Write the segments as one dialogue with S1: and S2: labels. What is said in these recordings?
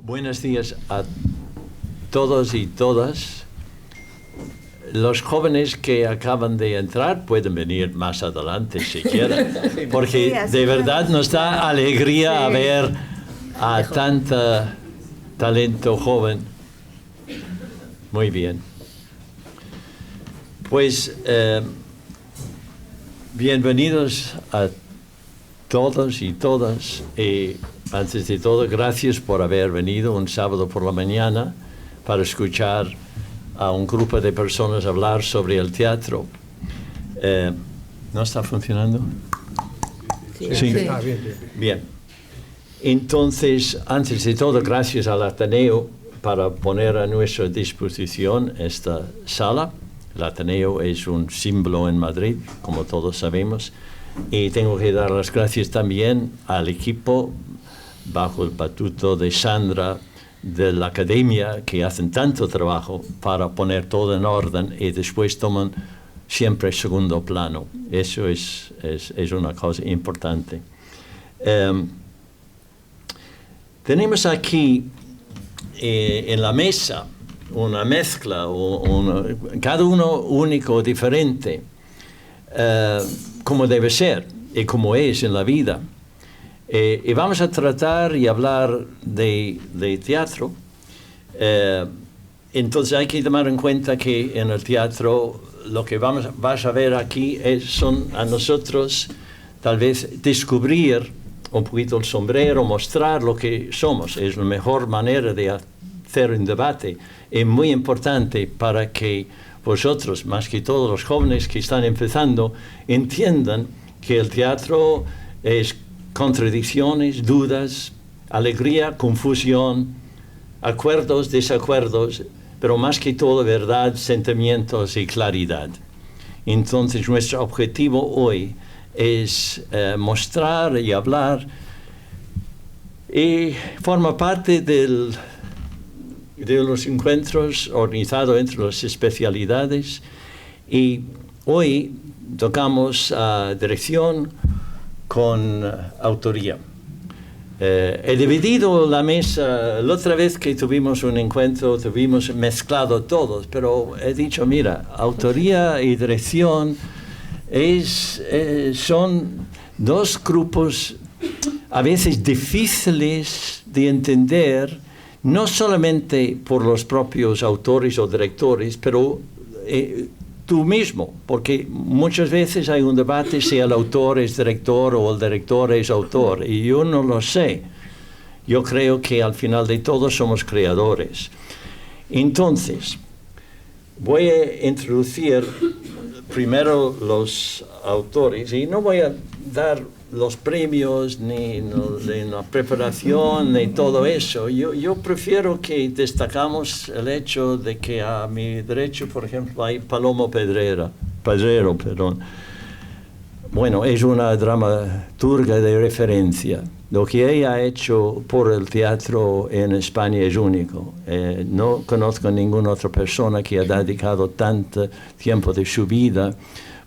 S1: Buenos días a todos y todas. Los jóvenes que acaban de entrar pueden venir más adelante si quieren, porque de verdad nos da alegría ver a tanto talento joven. Muy bien. Pues bienvenidos a todos y todas. Antes de todo, gracias por haber venido un sábado por la mañana para escuchar a un grupo de personas hablar sobre el teatro. ¿No está funcionando? Sí. Bien. Entonces, antes de todo, gracias al Ateneo para poner a nuestra disposición esta sala. El Ateneo es un símbolo en Madrid, como todos sabemos. Y tengo que dar las gracias también al equipo, bajo el batuto de Sandra, de la academia, que hacen tanto trabajo para poner todo en orden y después toman siempre segundo plano. Eso es una cosa importante. Tenemos aquí en la mesa una mezcla, cada uno único, diferente, como debe ser y como es en la vida. Y vamos a tratar y hablar de teatro. Entonces hay que tomar en cuenta que en el teatro lo que vas a ver aquí son a nosotros tal vez descubrir un poquito el sombrero, mostrar lo que somos. Es la mejor manera de hacer un debate. Es muy importante para que vosotros, más que todos los jóvenes que están empezando, entiendan que el teatro es contradicciones, dudas, alegría, confusión, acuerdos, desacuerdos, pero más que todo verdad, sentimientos y claridad. Entonces nuestro objetivo hoy es mostrar y hablar, y forma parte de los encuentros organizados entre las especialidades, y hoy tocamos dirección con autoría. He dividido la mesa. La otra vez que tuvimos un encuentro, tuvimos mezclado todos, pero he dicho, mira, autoría y dirección son dos grupos a veces difíciles de entender, no solamente por los propios autores o directores, pero tú mismo, porque muchas veces hay un debate si el autor es director o el director es autor, y yo no lo sé. Yo creo que al final de todo somos creadores. Entonces, voy a introducir primero los autores, y no voy a dar los premios, ni la preparación, ni todo eso. Yo prefiero que destacamos el hecho de que a mi derecho, por ejemplo, hay Paloma Pedrero. Bueno, es una dramaturga de referencia. Lo que ella ha hecho por el teatro en España es único. No conozco a ninguna otra persona que ha dedicado tanto tiempo de su vida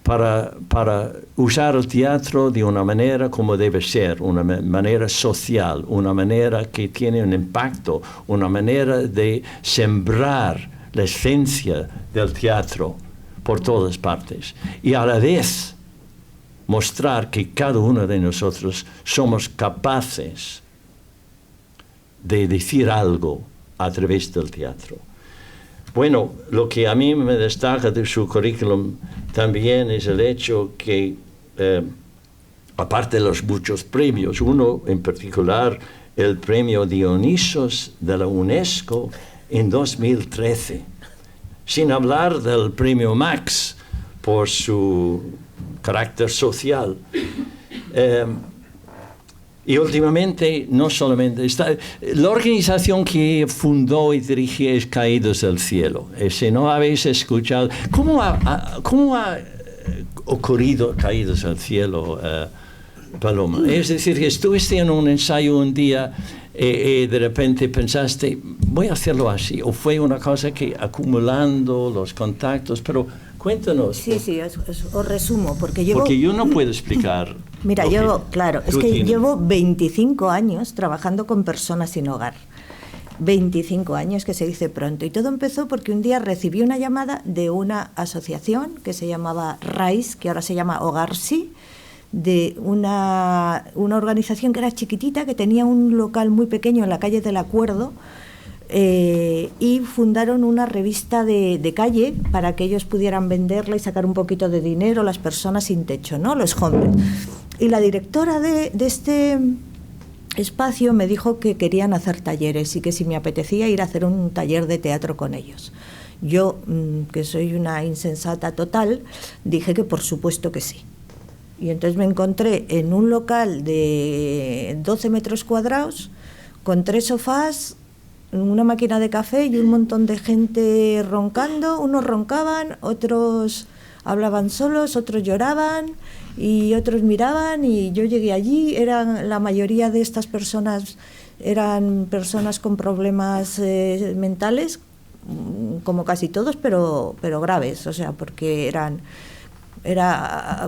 S1: para usar el teatro de una manera como debe ser, una manera social, una manera que tiene un impacto, una manera de sembrar la esencia del teatro por todas partes. Y a la vez mostrar que cada uno de nosotros somos capaces de decir algo a través del teatro. Bueno, lo que a mí me destaca de su currículum también es el hecho que, aparte de los muchos premios, uno en particular, el premio Dionisos de la UNESCO en 2013, sin hablar del premio Max por su carácter social. Y últimamente, no solamente la organización que fundó y dirigía es Caídos del Cielo. Si no habéis escuchado, ¿cómo ha ocurrido Caídos del Cielo, Paloma? Es decir, que estuviste en un ensayo un día y de repente pensaste, voy a hacerlo así, o fue una cosa que acumulando los contactos, pero cuéntanos.
S2: Sí, os resumo, porque yo
S1: no puedo explicar.
S2: Mira, llevo 25 años trabajando con personas sin hogar. 25 años, que se dice pronto. Y todo empezó porque un día recibí una llamada de una asociación que se llamaba RAIS, que ahora se llama Hogarsi, de una organización que era chiquitita, que tenía un local muy pequeño en la calle del Acuerdo, y fundaron una revista de calle para que ellos pudieran venderla y sacar un poquito de dinero, las personas sin techo, ¿no? Los hombres. Y la directora de este espacio me dijo que querían hacer talleres y que si me apetecía ir a hacer un taller de teatro con ellos. Yo, que soy una insensata total, dije que por supuesto que sí. Y entonces me encontré en un local de 12 metros cuadrados con 3 sofás, una máquina de café y un montón de gente roncando. Unos roncaban, otros hablaban solos, otros lloraban y otros miraban, y yo llegué allí. La mayoría de estas personas eran personas con problemas mentales, como casi todos, pero graves, o sea, porque eran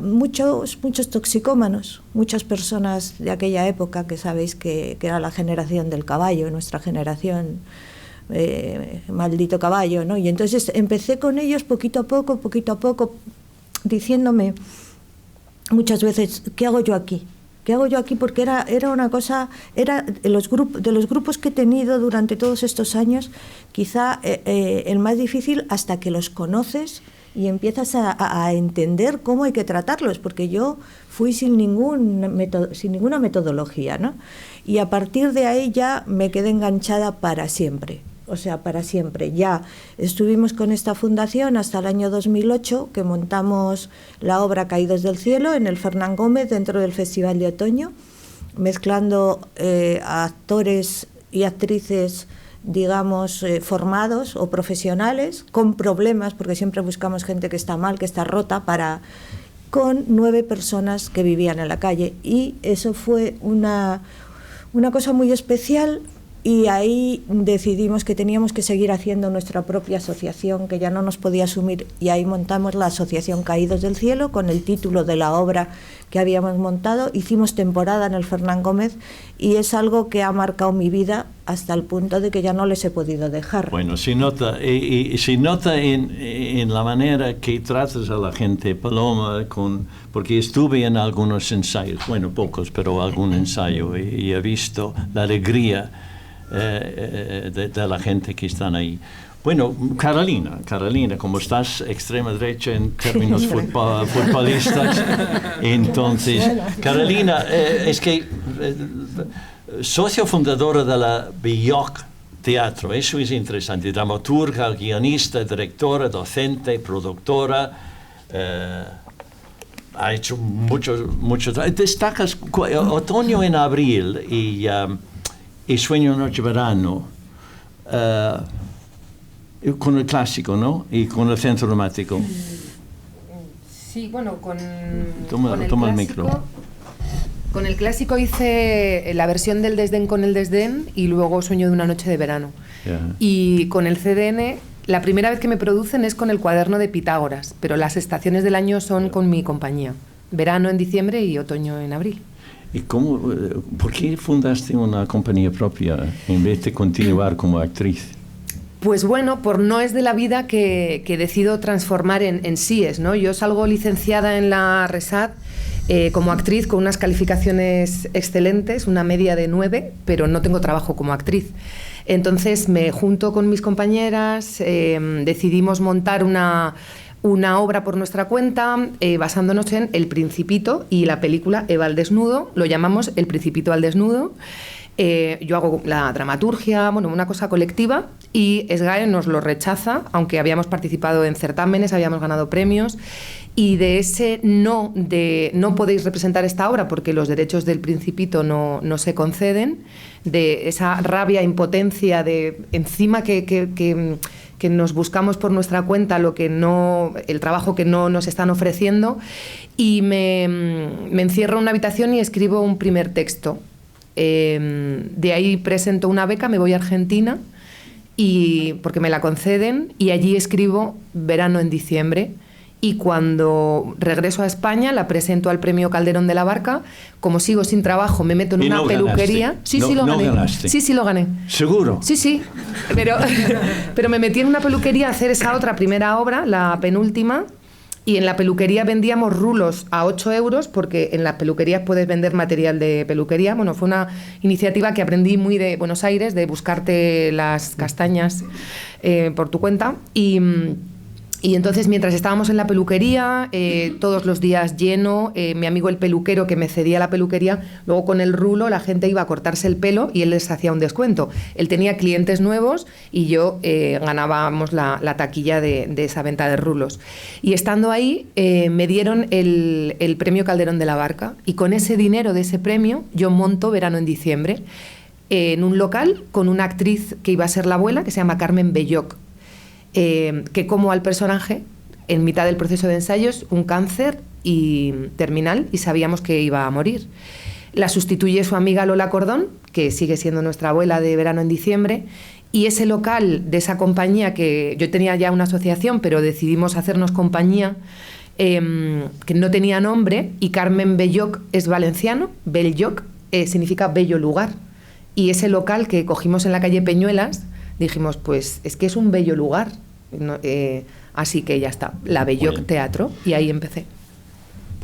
S2: muchos toxicómanos, muchas personas de aquella época, que sabéis que era la generación del caballo, nuestra generación, maldito caballo, ¿no? Y entonces empecé con ellos poquito a poco, diciéndome muchas veces, ¿qué hago yo aquí? ¿Qué hago yo aquí? Porque era una cosa, era de los grupos que he tenido durante todos estos años, quizá el más difícil, hasta que los conoces y empiezas a entender cómo hay que tratarlos, porque yo fui sin ninguna metodología, ¿no? Y a partir de ahí ya me quedé enganchada para siempre, o sea, para siempre. Ya estuvimos con esta fundación hasta el año 2008, que montamos la obra Caídos del Cielo en el Fernán Gómez, dentro del Festival de Otoño, mezclando a actores y actrices, digamos, formados o profesionales, con problemas, porque siempre buscamos gente que está mal, que está rota, con 9 personas que vivían en la calle. Y eso fue una cosa muy especial, y ahí decidimos que teníamos que seguir haciendo nuestra propia asociación, que ya no nos podía asumir, y ahí montamos la Asociación Caídos del Cielo, con el título de la obra que habíamos montado. Hicimos temporada en el Fernán Gómez, y es algo que ha marcado mi vida hasta el punto de que ya no les he podido dejar.
S1: Bueno, se nota, y se nota en la manera que tratas a la gente, Paloma, porque estuve en algunos ensayos, bueno, pocos, pero algún ensayo, y he visto la alegría de la gente que están ahí. Bueno, Carolina, como estás extrema derecha en términos futbolistas, entonces, Carolina, es que socio fundadora de la Belloc Teatro, eso es interesante, dramaturga, guionista, directora, docente, productora, ha hecho muchos. Destacas Otoño en Abril y Sueño Noche Verano, con el clásico, ¿no? Y con el Centro Dramático.
S3: Sí, bueno,
S1: Toma el micro.
S3: Con el clásico hice la versión del Desdén con el Desdén, y luego Sueño de una Noche de Verano.
S1: Yeah.
S3: Y con el CDN, la primera vez que me producen es con el Cuaderno de Pitágoras, pero las estaciones del año son con mi compañía. Verano en diciembre y otoño en abril.
S1: ¿Y por qué fundaste una compañía propia en vez de continuar como actriz?
S3: Pues bueno, por no es de la vida que decido transformar en síes, ¿no? Yo salgo licenciada en la RESAD como actriz, con unas calificaciones excelentes, una media de 9, pero no tengo trabajo como actriz. Entonces me junto con mis compañeras, decidimos montar una obra por nuestra cuenta, basándonos en El Principito y la película Eva al desnudo. Lo llamamos El Principito al desnudo. Yo hago la dramaturgia, bueno, una cosa colectiva, y SGAE nos lo rechaza, aunque habíamos participado en certámenes, habíamos ganado premios, y de ese no podéis representar esta obra porque los derechos del Principito no se conceden, de esa rabia, impotencia, de encima que nos buscamos por nuestra cuenta el trabajo que no nos están ofreciendo, y me encierro en una habitación y escribo un primer texto. De ahí presento una beca, me voy a Argentina porque me la conceden, y allí escribo Verano en diciembre, y cuando regreso a España la presento al Premio Calderón de la Barca. Como sigo sin trabajo, me meto en una peluquería.
S1: Sí, lo gané. Ganaste.
S3: Sí, lo gané.
S1: ¿Seguro?
S3: Sí. Pero me metí en una peluquería a hacer esa otra primera obra, la penúltima, y en la peluquería vendíamos rulos a 8 euros, porque en las peluquerías puedes vender material de peluquería. Bueno, fue una iniciativa que aprendí muy de Buenos Aires, de buscarte las castañas por tu cuenta. Y entonces, mientras estábamos en la peluquería, todos los días lleno, mi amigo el peluquero que me cedía la peluquería, luego con el rulo la gente iba a cortarse el pelo y él les hacía un descuento. Él tenía clientes nuevos y yo ganábamos la taquilla de esa venta de rulos. Y estando ahí, me dieron el Premio Calderón de la Barca, y con ese dinero de ese premio yo monto Verano en Diciembre en un local con una actriz que iba a ser la abuela, que se llama Carmen Belloc, que como al personaje en mitad del proceso de ensayos, un cáncer terminal, y sabíamos que iba a morir. La sustituye su amiga Lola Cordón, que sigue siendo nuestra abuela de Verano en Diciembre, y ese local de esa compañía, que yo tenía ya una asociación, pero decidimos hacernos compañía, que no tenía nombre, y Carmen Belloc es valenciano, Belloc significa bello lugar, y ese local que cogimos en la calle Peñuelas, dijimos, pues es que es un bello lugar, así que ya está, la Belloc Teatro, y ahí empecé.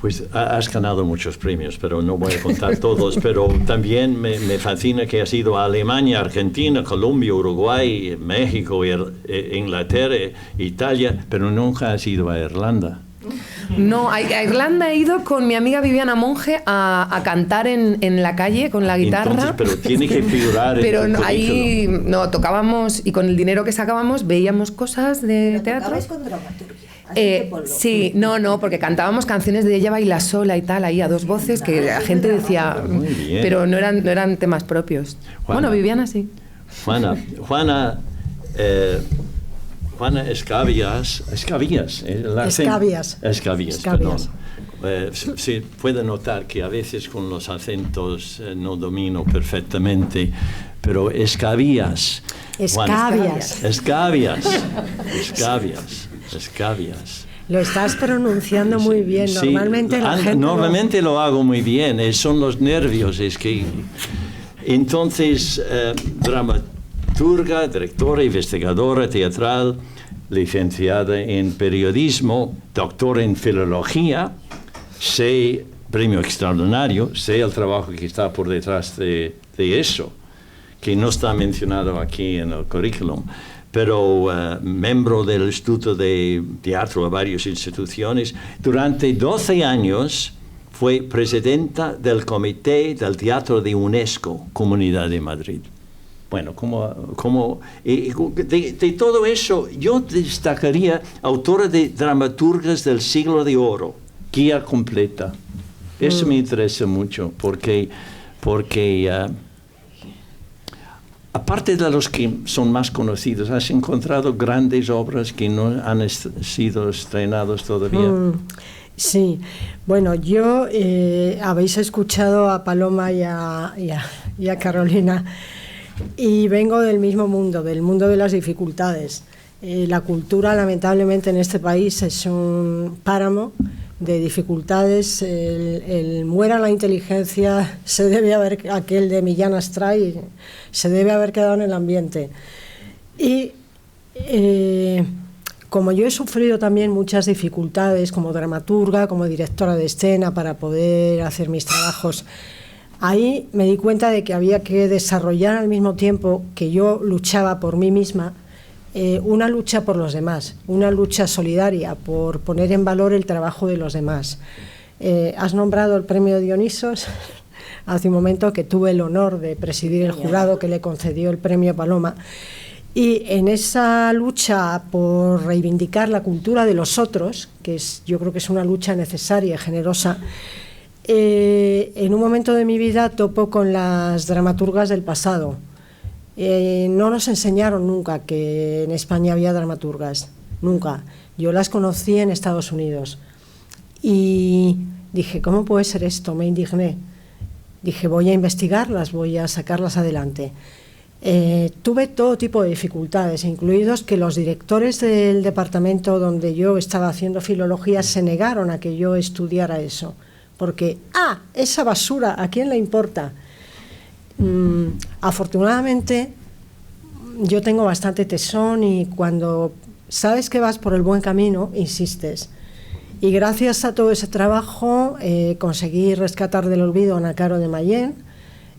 S1: Pues has ganado muchos premios, pero no voy a contar todos, pero también me fascina que has ido a Alemania, Argentina, Colombia, Uruguay, México, Inglaterra, Italia, pero nunca has ido a Irlanda.
S3: No, a Irlanda he ido con mi amiga Viviana Monge a cantar en la calle con la guitarra.
S1: Entonces, pero tiene que figurar
S3: pero
S1: en tu
S3: ahí no, tocábamos, y con el dinero que sacábamos veíamos cosas de teatro.
S2: ¿Tocabais con dramaturgia?
S3: Sí, no, porque cantábamos canciones de Ella baila sola y tal, ahí a dos voces, que la gente decía, pero no eran temas propios. Juana, bueno, Viviana sí.
S1: Juana Escabias, perdón. Se puede notar que a veces con los acentos no domino perfectamente, pero Escabias.
S4: Lo estás pronunciando muy bien. Normalmente la gente
S1: normalmente lo hago muy bien. Son los nervios. Entonces, dramaturga, directora, investigadora teatral, licenciada en periodismo, doctora en filología, sé, premio extraordinario, sé el trabajo que está por detrás de eso, que no está mencionado aquí en el currículum, pero miembro del Instituto de Teatro de varias instituciones. Durante 12 años fue presidenta del Comité del Teatro de UNESCO, Comunidad de Madrid. Bueno, de todo eso, yo destacaría autora de dramaturgas del siglo de oro, Guía Completa. Eso me interesa mucho, porque aparte de los que son más conocidos, ¿has encontrado grandes obras que no han sido estrenadas todavía?
S4: Sí, bueno, yo habéis escuchado a Paloma y a Carolina, y vengo del mismo mundo, del mundo de las dificultades. La cultura, lamentablemente, en este país es un páramo de dificultades. El muera la inteligencia se debe haber, aquel de Millán Astray, se debe haber quedado en el ambiente. Y como yo he sufrido también muchas dificultades como dramaturga, como directora de escena, para poder hacer mis trabajos, ahí me di cuenta de que había que desarrollar al mismo tiempo que yo luchaba por mí misma, una lucha por los demás, una lucha solidaria por poner en valor el trabajo de los demás. Has nombrado el premio Dionisos. Hace un momento que tuve el honor de presidir el jurado que le concedió el premio Paloma, y en esa lucha por reivindicar la cultura de los otros, yo creo que es una lucha necesaria y generosa, en un momento de mi vida topo con las dramaturgas del pasado. No nos enseñaron nunca que en España había dramaturgas, nunca. Yo las conocí en Estados Unidos y dije, ¿cómo puede ser esto? Me indigné. Dije, voy a investigarlas, voy a sacarlas adelante. tuve todo tipo de dificultades, incluidos que los directores del departamento donde yo estaba haciendo filología se negaron a que yo estudiara eso, porque, esa basura, ¿a quién le importa? Afortunadamente, yo tengo bastante tesón y cuando sabes que vas por el buen camino, insistes. Y gracias a todo ese trabajo conseguí rescatar del olvido a Nakaro de Mayén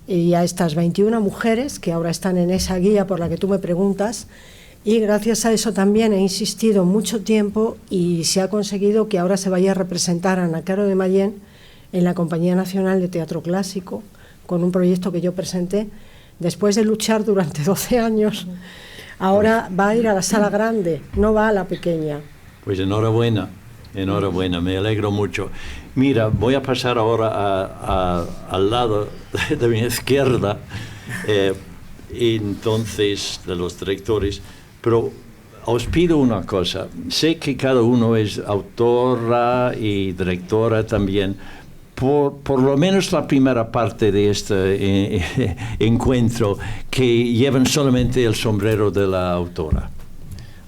S4: y a estas 21 mujeres que ahora están en esa guía por la que tú me preguntas, y gracias a eso también he insistido mucho tiempo y se ha conseguido que ahora se vaya a representar a Nakaro de Mayén en la Compañía Nacional de Teatro Clásico, con un proyecto que yo presenté después de luchar durante 12 años. Ahora va a ir a la sala grande, no va a la pequeña.
S1: Pues enhorabuena, me alegro mucho. Mira, voy a pasar ahora al lado de mi izquierda, entonces, de los directores, pero os pido una cosa. Sé que cada uno es autora y directora también. Por lo menos la primera parte de este encuentro, que llevan solamente el sombrero de la autora.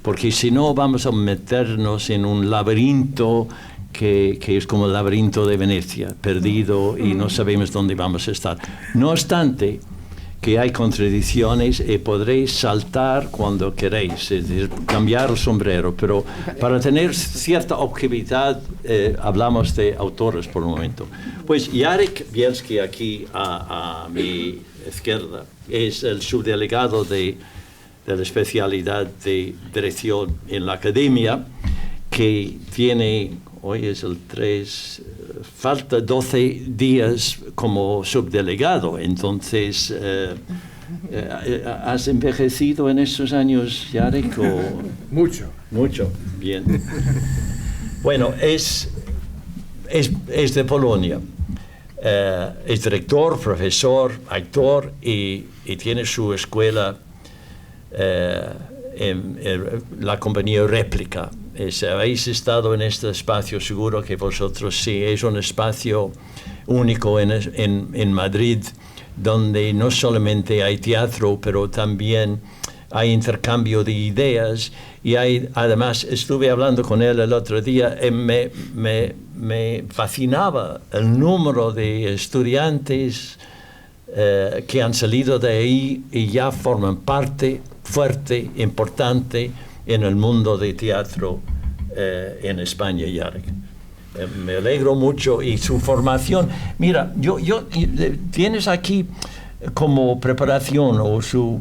S1: Porque si no vamos a meternos en un laberinto que es como el laberinto de Venecia, perdido y no sabemos dónde vamos a estar. No obstante, que hay contradicciones y podréis saltar cuando queréis, es decir, cambiar el sombrero, pero para tener cierta objetividad hablamos de autores por un momento. Pues Jarek Bielski, aquí a mi izquierda, es el subdelegado de la especialidad de dirección en la academia, que tiene, hoy es el 3, falta 12 días como subdelegado. Entonces, ¿has envejecido en estos años, Jarek? Mucho, bien. Bueno, es de Polonia. Es director, profesor, actor y tiene su escuela en la compañía Réplica. Habéis estado en este espacio, seguro que vosotros sí. Es un espacio único en Madrid, donde no solamente hay teatro, pero también hay intercambio de ideas. Y además, estuve hablando con él el otro día, y me fascinaba el número de estudiantes que han salido de ahí y ya forman parte fuerte, importante en el mundo de teatro en España, Jarek. Me alegro mucho. Y su formación, mira, tienes aquí como preparación o su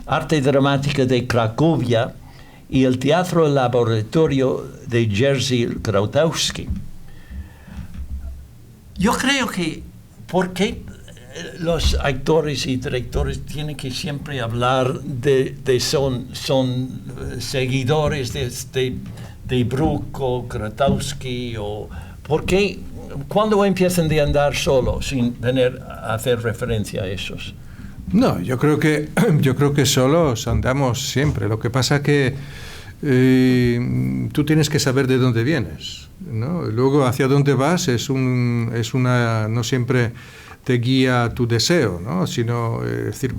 S1: arte dramática de Cracovia y el teatro laboratorio de Jerzy Grotowski. Yo creo que, ¿por qué los actores y directores tienen que siempre hablar son seguidores de Bruch o Grotowski? O ¿por qué cuando empiezan de andar solos sin tener a hacer referencia a esos?
S5: No, yo creo que solos andamos siempre. Lo que pasa que tú tienes que saber de dónde vienes, ¿no? Luego hacia dónde vas no siempre te guía tu deseo, ¿no? Sino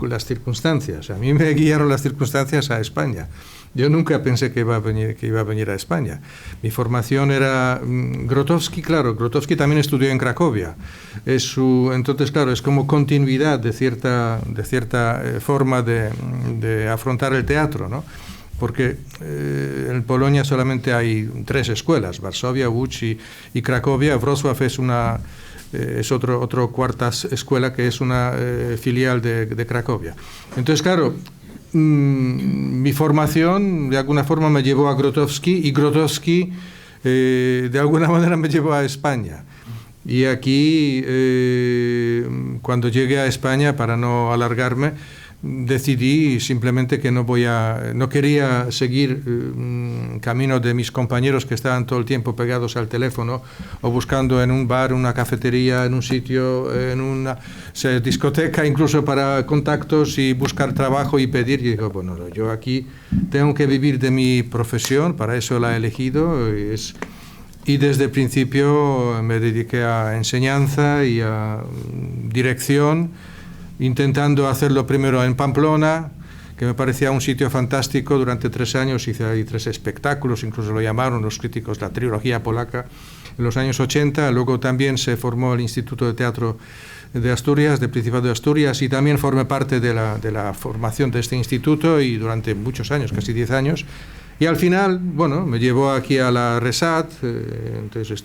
S5: las circunstancias. A mí me guiaron las circunstancias a España. Yo nunca pensé que iba a venir a España. Mi formación era Grotowski, claro. Grotowski también estudió en Cracovia. Entonces, claro, es como continuidad de cierta forma de afrontar el teatro, ¿no? Porque en Polonia solamente hay 3 escuelas: Varsovia, Łódź y Cracovia. Wrocław es otro cuarta escuela, que es una filial de Cracovia. Entonces, claro, mi formación de alguna forma me llevó a Grotowski, y Grotowski de alguna manera me llevó a España. Y aquí, cuando llegué a España, para no alargarme, decidí simplemente que no quería seguir camino de mis compañeros que estaban todo el tiempo pegados al teléfono o buscando en un bar, una cafetería, en un sitio, en una discoteca, incluso para contactos y buscar trabajo y pedir. Y digo, bueno, yo aquí tengo que vivir de mi profesión, para eso la he elegido, y desde el principio me dediqué a enseñanza y a dirección, intentando hacerlo primero en Pamplona, que me parecía un sitio fantástico. Durante 3 años hice ahí 3 espectáculos, incluso lo llamaron los críticos la trilogía polaca, en los años 80. Luego también se formó el Instituto de Teatro de Asturias, del Principado de Asturias, y también formé parte de la formación de este instituto, y durante muchos años, casi 10 años. Y al final, bueno, me llevó aquí a la RESAT, entonces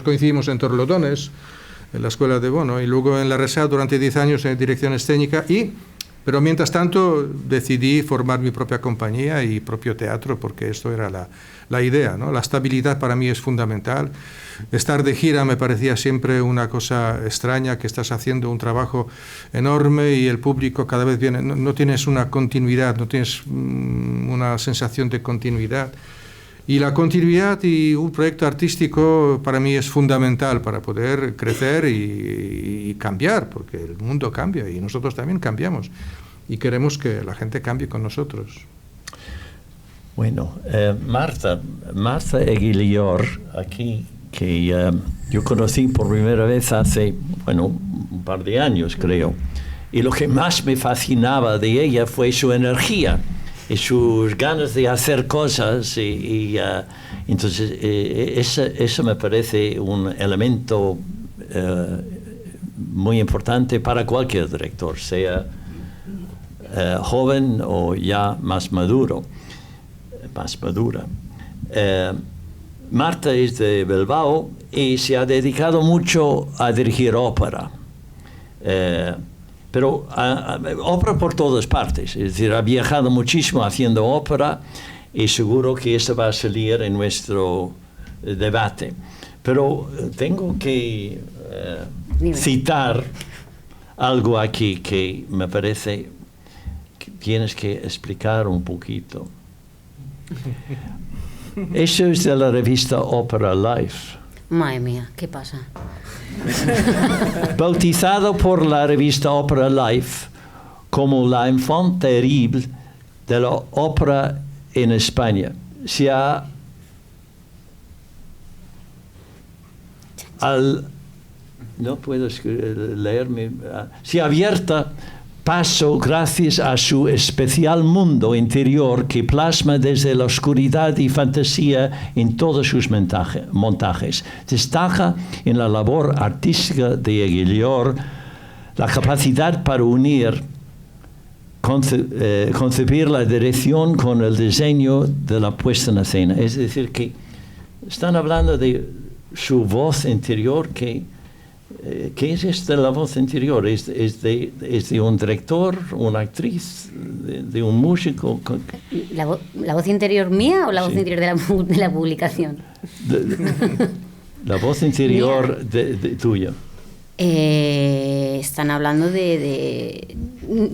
S5: coincidimos en Torrelodones, en la escuela de Bono, y luego en la RESAT durante 10 años en dirección escénica, pero mientras tanto decidí formar mi propia compañía y propio teatro, porque esto era la idea, ¿no? La estabilidad para mí es fundamental. Estar de gira me parecía siempre una cosa extraña, que estás haciendo un trabajo enorme y el público cada vez viene, no tienes una continuidad, no tienes una sensación de continuidad. Y la continuidad y un proyecto artístico para mí es fundamental para poder crecer y cambiar, porque el mundo cambia y nosotros también cambiamos y queremos que la gente cambie con nosotros.
S1: Bueno, Marta Eguilior, aquí, que yo conocí por primera vez hace, un par de años, creo. Y lo que más me fascinaba de ella fue su energía y sus ganas de hacer cosas. Entonces, eso me parece un elemento muy importante para cualquier director, sea joven o ya más madura. Marta es de Bilbao y se ha dedicado mucho a dirigir ópera, pero ópera por todas partes, es decir, ha viajado muchísimo haciendo ópera, y seguro que eso va a salir en nuestro debate. Pero tengo que citar algo aquí que me parece que tienes que explicar un poquito. Eso es de la revista Opera Life.
S6: Madre mía, ¿qué pasa?
S1: Bautizado por la revista Opera Life como la enfant terrible de la ópera en España, no puedo leerme, se ha abierto paso gracias a su especial mundo interior que plasma desde la oscuridad y fantasía en todos sus montajes. Destaca en la labor artística de Eguilior la capacidad para unir, concebir la dirección con el diseño de la puesta en escena. Es decir, que están hablando de su voz interior. ¿Qué es esto de la voz interior? ¿Es de un director, una actriz, de un músico?
S6: ¿La voz interior mía o la voz interior de la publicación?
S1: La voz interior tuya.
S6: Están hablando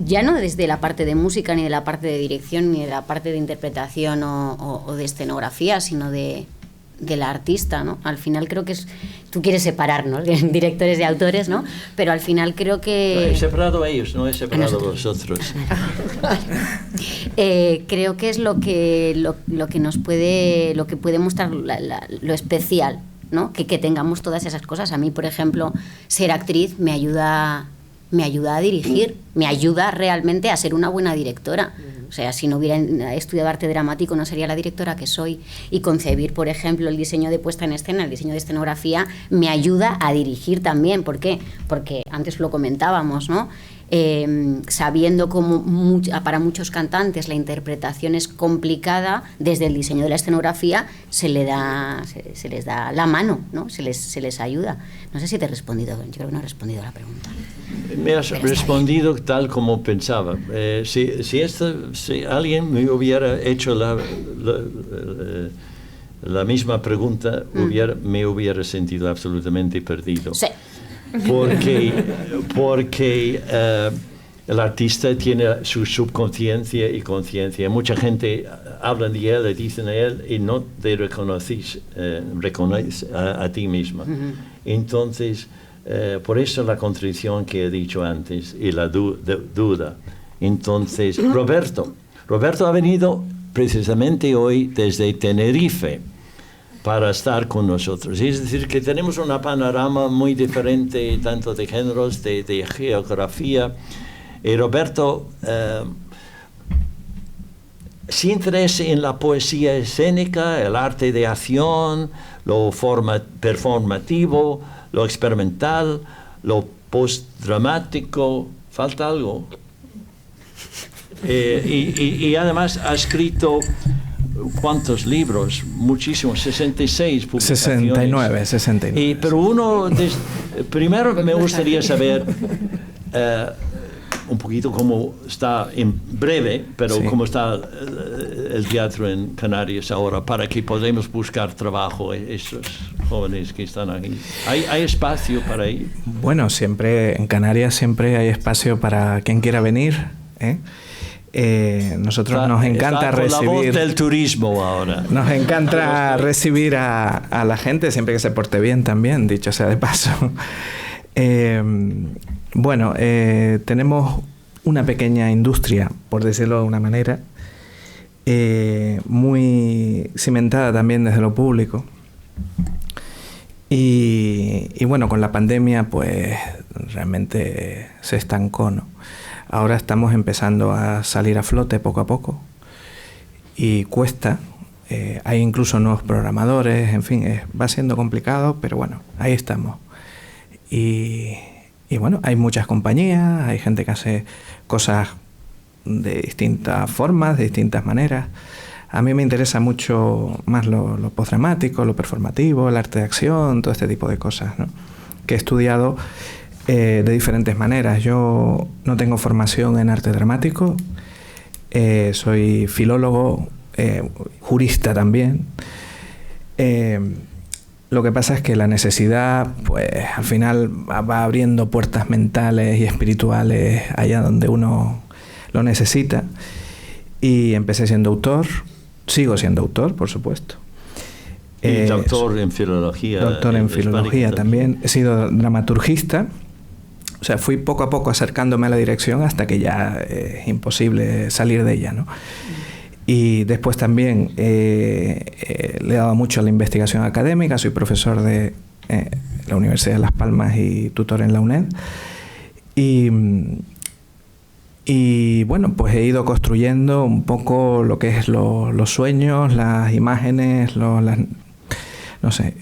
S6: ya no desde la parte de música, ni de la parte de dirección, ni de la parte de interpretación o de escenografía, sino de la artista, ¿no? Al final creo que tú quieres separarnos, directores y autores, ¿no? Pero al final creo que...
S1: No, he separado a ellos, no he separado a vosotros.
S6: Creo que es lo que nos puede, lo que puede mostrar lo especial, ¿no? Que tengamos todas esas cosas. A mí, por ejemplo, ser actriz me ayuda a dirigir, me ayuda realmente a ser una buena directora. O sea, si no hubiera estudiado arte dramático no sería la directora que soy. Y concebir, por ejemplo, el diseño de puesta en escena, el diseño de escenografía, me ayuda a dirigir también. ¿Por qué? Porque antes lo comentábamos, ¿no? Sabiendo cómo para muchos cantantes la interpretación es complicada, desde el diseño de la escenografía se les da la mano, ¿no? Se les ayuda. No sé si te he respondido, yo creo que no he respondido a la pregunta.
S1: Me has respondido tal como pensaba. Si alguien me hubiera hecho la misma pregunta, me hubiera sentido absolutamente perdido.
S6: Sí.
S1: Porque el artista tiene su subconsciencia y conciencia. Mucha gente habla de él, le dicen a él y no te reconoces a ti misma. Entonces, por eso la contradicción que he dicho antes y la duda. Entonces, Roberto ha venido precisamente hoy desde Tenerife para estar con nosotros. Es decir, que tenemos un panorama muy diferente, tanto de géneros, de geografía, Y Roberto se interesa en la poesía escénica, el arte de acción, lo performativo, lo experimental, lo postdramático. ¿Falta algo? Y además ha escrito ¿cuántos libros? Muchísimos, 66 publicaciones.
S7: 69.
S1: Pero primero me gustaría saber un poquito cómo está, en breve, pero
S7: sí,
S1: cómo está el teatro en Canarias ahora, para que podamos buscar trabajo estos jóvenes que están aquí. ¿Hay espacio para ello?
S7: Bueno, siempre en Canarias siempre hay espacio para quien quiera venir, ¿eh? Nosotros nos encanta recibir
S1: la voz del turismo ahora.
S7: Nos encanta recibir a la gente siempre que se porte bien también, dicho sea de paso. Bueno, tenemos una pequeña industria, por decirlo de una manera, muy cimentada también desde lo público. Y bueno, con la pandemia pues realmente se estancó, ¿no? Ahora estamos empezando a salir a flote poco a poco y cuesta. Hay incluso nuevos programadores, en fin, va siendo complicado, pero bueno, ahí estamos. Y bueno, hay muchas compañías, hay gente que hace cosas de distintas formas, de distintas maneras. A mí me interesa mucho más lo postdramático, lo performativo, el arte de acción, todo este tipo de cosas, ¿no? Que he estudiado de diferentes maneras. Yo no tengo formación en arte dramático, soy filólogo, jurista también. Lo que pasa es que la necesidad, pues al final va abriendo puertas mentales y espirituales allá donde uno lo necesita. Y empecé siendo autor, sigo siendo autor, por supuesto.
S1: Y doctor en filología.
S7: Doctor en filología también. He sido dramaturgista. O sea, fui poco a poco acercándome a la dirección hasta que ya es imposible salir de ella, ¿no? Y después también le he dado mucho a la investigación académica. Soy profesor de la Universidad de Las Palmas y tutor en la UNED. Y bueno, pues he ido construyendo un poco lo que es los sueños, las imágenes, no sé,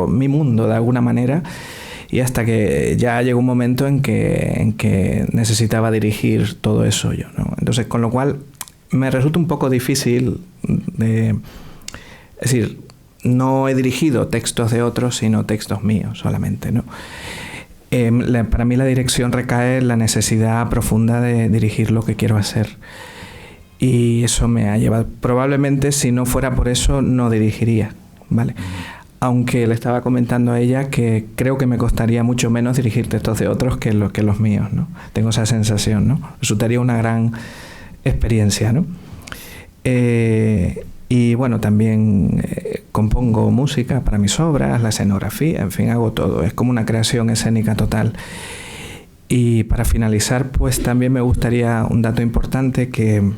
S7: mi mundo de alguna manera. Y hasta que ya llegó un momento en que necesitaba dirigir todo eso yo, ¿no? Entonces, con lo cual me resulta un poco difícil es decir, no he dirigido textos de otros, sino textos míos solamente, ¿no? Para mí la dirección recae en la necesidad profunda de dirigir lo que quiero hacer. Y eso me ha llevado. Probablemente, si no fuera por eso, no dirigiría, ¿vale? Aunque le estaba comentando a ella que creo que me costaría mucho menos dirigir textos de otros que los míos, ¿no? Tengo esa sensación, ¿no? Resultaría una gran experiencia, ¿no? Y bueno, también compongo música para mis obras, la escenografía, en fin, hago todo. Es como una creación escénica total. Y para finalizar, pues también me gustaría un dato importante, que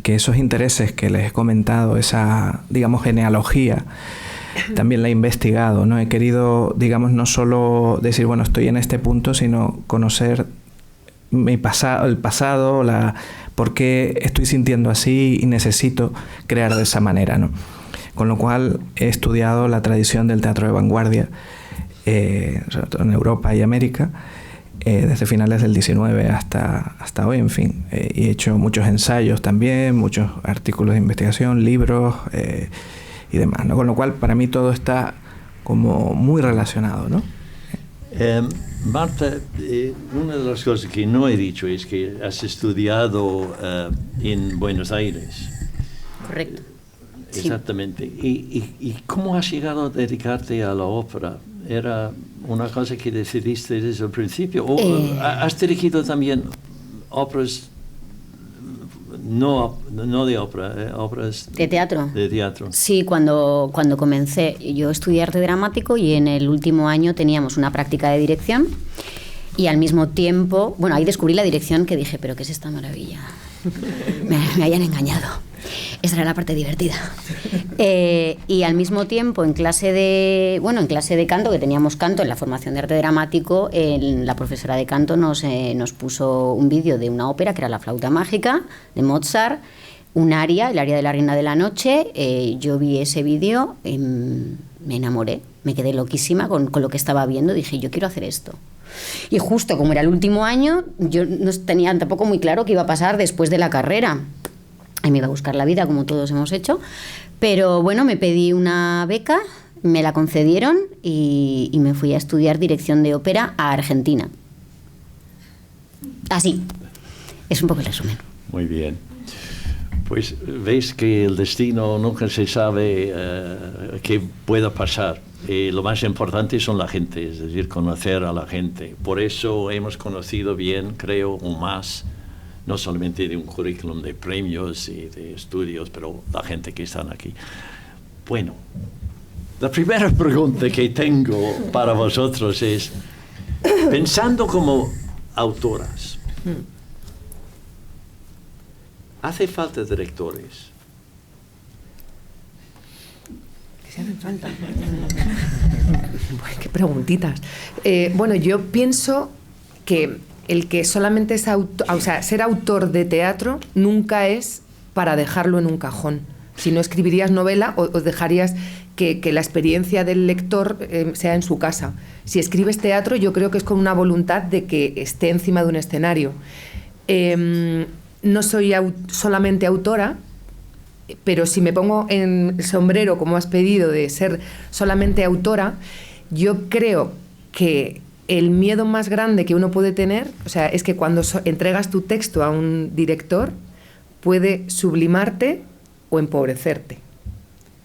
S7: esos intereses que les he comentado, esa, digamos, genealogía, también la he investigado, ¿no? He querido, digamos, no solo decir, bueno, estoy en este punto, sino conocer el pasado, por qué estoy sintiendo así y necesito crear de esa manera, ¿no? Con lo cual he estudiado la tradición del teatro de vanguardia, sobre todo en Europa y América, desde finales del 19 hasta hoy, en fin. Y he hecho muchos ensayos también, muchos artículos de investigación, libros y demás, ¿no? Con lo cual, para mí todo está como muy relacionado, ¿no?
S1: Marta, una de las cosas que no he dicho es que has estudiado en Buenos Aires.
S6: Correcto.
S1: Exactamente. Sí. ¿Y cómo has llegado a dedicarte a la ópera? ¿Era una cosa que decidiste desde el principio? ¿O has dirigido también óperas, no de ópera, óperas
S6: de teatro?
S1: De teatro.
S6: Sí, cuando comencé, yo estudié arte dramático y en el último año teníamos una práctica de dirección y al mismo tiempo, bueno, ahí descubrí la dirección que dije, pero ¿qué es esta maravilla? Me hayan engañado. Esa era la parte divertida. Y al mismo tiempo, en clase de canto, que teníamos canto en la formación de arte dramático, la profesora de canto nos puso un vídeo de una ópera, que era La flauta mágica, de Mozart, un aria, el aria de la Reina de la Noche. Yo vi ese vídeo, me enamoré, me quedé loquísima con lo que estaba viendo, dije, yo quiero hacer esto. Y justo como era el último año, yo no tenía tampoco muy claro qué iba a pasar después de la carrera. Y me iba a buscar la vida, como todos hemos hecho. Pero bueno, me pedí una beca, me la concedieron y me fui a estudiar dirección de ópera a Argentina. Así, es un poco el resumen.
S1: Muy bien. Pues veis que el destino nunca se sabe qué pueda pasar. Lo más importante son la gente, es decir, conocer a la gente. Por eso hemos conocido bien, creo, o más, no solamente de un currículum de premios y de estudios, pero la gente que están aquí. Bueno, la primera pregunta que tengo para vosotros es, pensando como autoras, ¿hace falta directores?
S3: ¿Qué se hacen falta? Qué preguntitas. Bueno, yo pienso que el que solamente es ser autor de teatro nunca es para dejarlo en un cajón. Si no escribirías novela o dejarías que la experiencia del lector sea en su casa. Si escribes teatro, yo creo que es con una voluntad de que esté encima de un escenario. No soy solamente autora, pero si me pongo en el sombrero, como has pedido, de ser solamente autora, yo creo que el miedo más grande que uno puede tener, o sea, es que cuando entregas tu texto a un director, puede sublimarte o empobrecerte.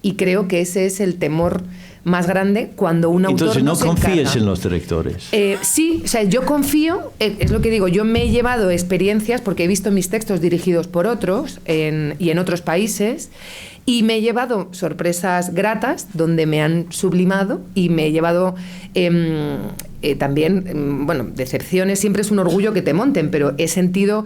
S3: Y creo que ese es el temor más grande cuando un autor
S1: Entonces, ¿no confíes
S3: encarga
S1: en los directores?
S3: Sí, o sea, yo confío, es lo que digo, yo me he llevado experiencias porque he visto mis textos dirigidos por otros y en otros países, y me he llevado sorpresas gratas donde me han sublimado, y me he llevado también, bueno, decepciones. Siempre es un orgullo que te monten, pero he sentido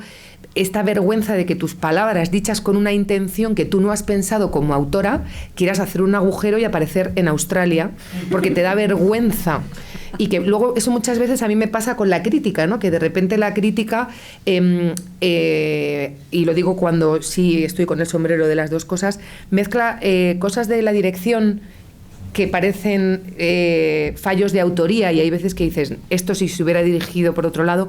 S3: esta vergüenza de que tus palabras, dichas con una intención que tú no has pensado como autora, quieras hacer un agujero y aparecer en Australia, porque te da vergüenza. Y que luego eso muchas veces a mí me pasa con la crítica, ¿no? Que de repente la crítica, y lo digo cuando sí estoy con el sombrero de las dos cosas, mezcla cosas de la dirección que parecen fallos de autoría, y hay veces que dices, esto si se hubiera dirigido por otro lado,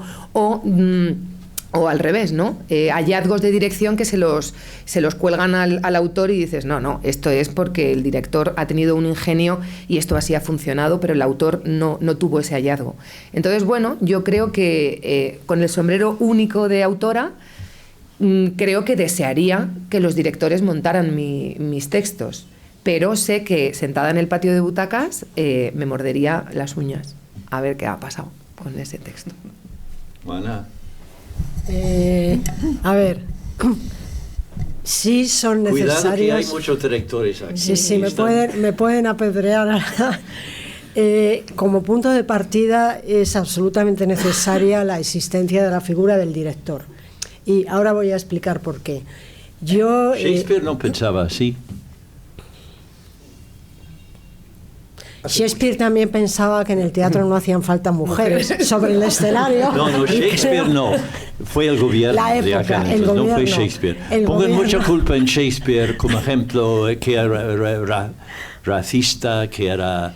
S3: o al revés, ¿no? Hallazgos de dirección que se los cuelgan al autor, y dices, no, esto es porque el director ha tenido un ingenio y esto así ha funcionado, pero el autor no tuvo ese hallazgo. Entonces, bueno, yo creo que con el sombrero único de autora, creo que desearía que los directores montaran mis textos, pero sé que sentada en el patio de butacas me mordería las uñas a ver qué ha pasado con ese texto.
S1: Juana.
S4: A ver, sí son necesarios.
S1: Cuidado que hay muchos directores aquí.
S4: Sí, me pueden apedrear. Como punto de partida es absolutamente necesaria la existencia de la figura del director. Y ahora voy a explicar por qué.
S1: Shakespeare no pensaba así.
S4: Shakespeare también pensaba que en el teatro no hacían falta mujeres sobre el escenario.
S1: No, Shakespeare no. Fue el gobierno de acá, no fue Shakespeare. Pongan mucha culpa en Shakespeare, como ejemplo, que era racista, que era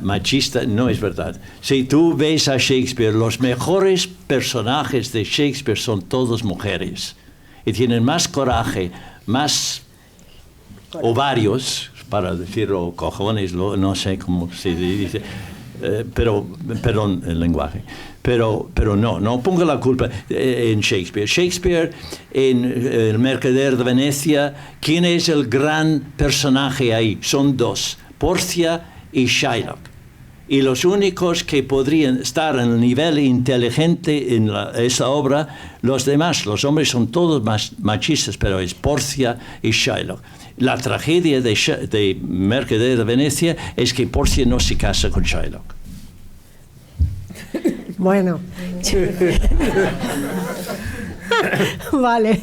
S1: machista. No es verdad. Si tú ves a Shakespeare, los mejores personajes de Shakespeare son todos mujeres. Y tienen más coraje, más ovarios, para decirlo, cojones, no sé cómo se dice, perdón el lenguaje, pero no ponga la culpa en Shakespeare. Shakespeare, en El Mercader de Venecia, ¿quién es el gran personaje ahí? Son dos, Porcia y Shylock. Y los únicos que podrían estar en el nivel inteligente en esa obra, los demás, los hombres son todos machistas, pero es Porcia y Shylock. La tragedia de Mercader de Venecia es que Porcia no se casa con Shylock.
S4: Vale,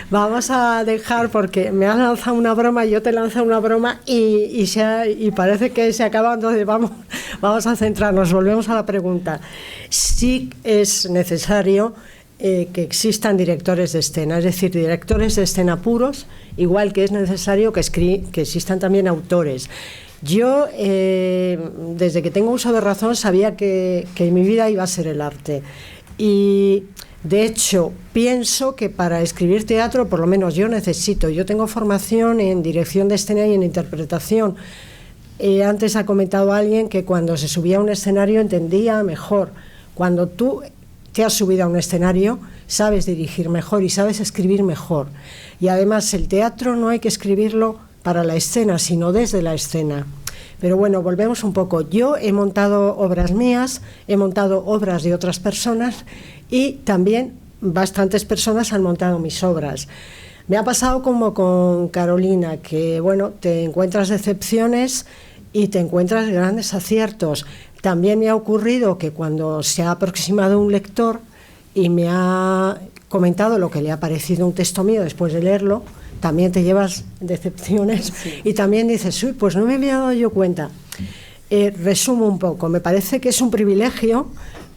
S4: vamos a dejar porque me has lanzado una broma, yo te he lanzado una broma y parece que se acaba, entonces vamos a centrarnos, volvemos a la pregunta. Sí es necesario que existan directores de escena, es decir, directores de escena puros, igual que es necesario que existan también autores. Yo, desde que tengo uso de razón, sabía que mi vida iba a ser el arte. Y, de hecho, pienso que para escribir teatro, por lo menos yo tengo formación en dirección de escena y en interpretación. Antes ha comentado alguien que cuando se subía a un escenario entendía mejor. Cuando tú te has subido a un escenario, sabes dirigir mejor y sabes escribir mejor. Y además el teatro no hay que escribirlo para la escena, sino desde la escena. Pero bueno, volvemos un poco. Yo he montado obras mías, he montado obras de otras personas y también bastantes personas han montado mis obras. Me ha pasado como con Carolina, que bueno, te encuentras decepciones y te encuentras grandes aciertos. También me ha ocurrido que cuando se ha aproximado un lector y me ha comentado lo que le ha parecido un texto mío después de leerlo, también te llevas decepciones y también dices, uy, pues no me había dado yo cuenta. Resumo un poco, me parece que es un privilegio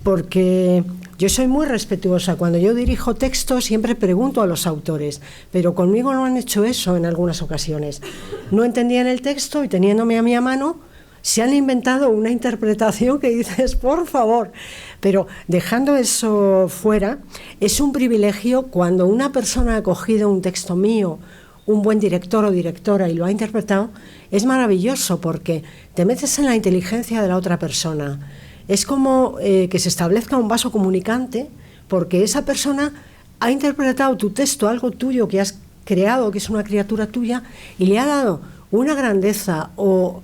S4: porque yo soy muy respetuosa. Cuando yo dirijo textos siempre pregunto a los autores, pero conmigo no han hecho eso en algunas ocasiones. No entendían el texto y teniéndome a mí a mano, se han inventado una interpretación que dices, por favor. Pero dejando eso fuera, es un privilegio cuando una persona ha cogido un texto mío, un buen director o directora y lo ha interpretado, es maravilloso porque te metes en la inteligencia de la otra persona. Es como que se establezca un vaso comunicante porque esa persona ha interpretado tu texto, algo tuyo que has creado, que es una criatura tuya, y le ha dado una grandeza o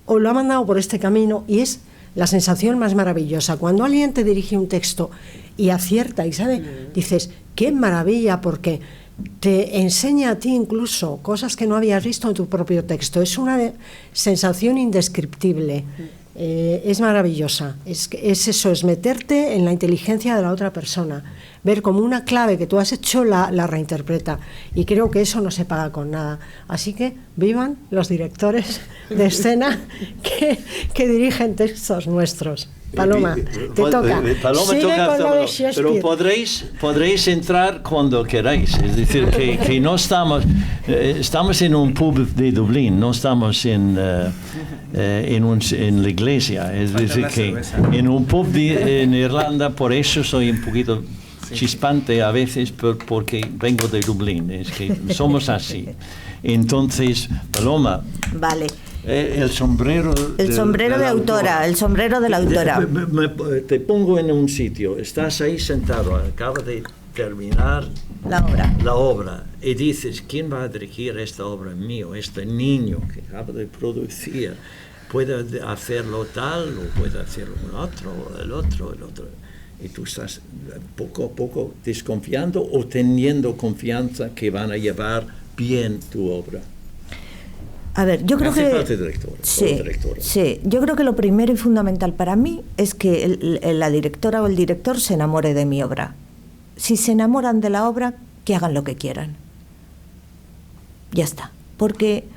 S4: lo ha mandado por este camino, y es la sensación más maravillosa. Cuando alguien te dirige un texto y acierta y sabe, dices, qué maravilla, porque te enseña a ti incluso cosas que no habías visto en tu propio texto. Es una sensación indescriptible. Es maravillosa. Es eso, es meterte en la inteligencia de la otra persona, ver como una clave que tú has hecho la reinterpreta, y creo que eso no se paga con nada. Así que vivan los directores de escena que dirigen textos nuestros. Paloma, te toca.
S1: Paloma
S4: sigue
S1: toca,
S4: con lo de Shakespeare.
S1: pero podréis entrar cuando queráis. Es decir, que no estamos en un pub de Dublín, no estamos en la iglesia. Es decir, que en un pub en Irlanda, por eso soy un poquito chispante a veces, porque vengo de Dublín. Es que somos así. Entonces, Paloma.
S2: Vale.
S1: El sombrero
S2: de autora, el sombrero de la autora.
S1: Te pongo en un sitio, estás ahí sentado, acabas de terminar la obra y dices, ¿quién va a dirigir esta obra mío? Este niño que acaba de producir, puede hacerlo tal o puede hacerlo el otro. Y tú estás poco a poco desconfiando o teniendo confianza que van a llevar bien tu obra.
S2: A ver, yo creo que
S1: sí,
S2: yo creo que lo primero y fundamental para mí es que la directora o el director se enamore de mi obra. Si se enamoran de la obra, que hagan lo que quieran. Ya está. Porque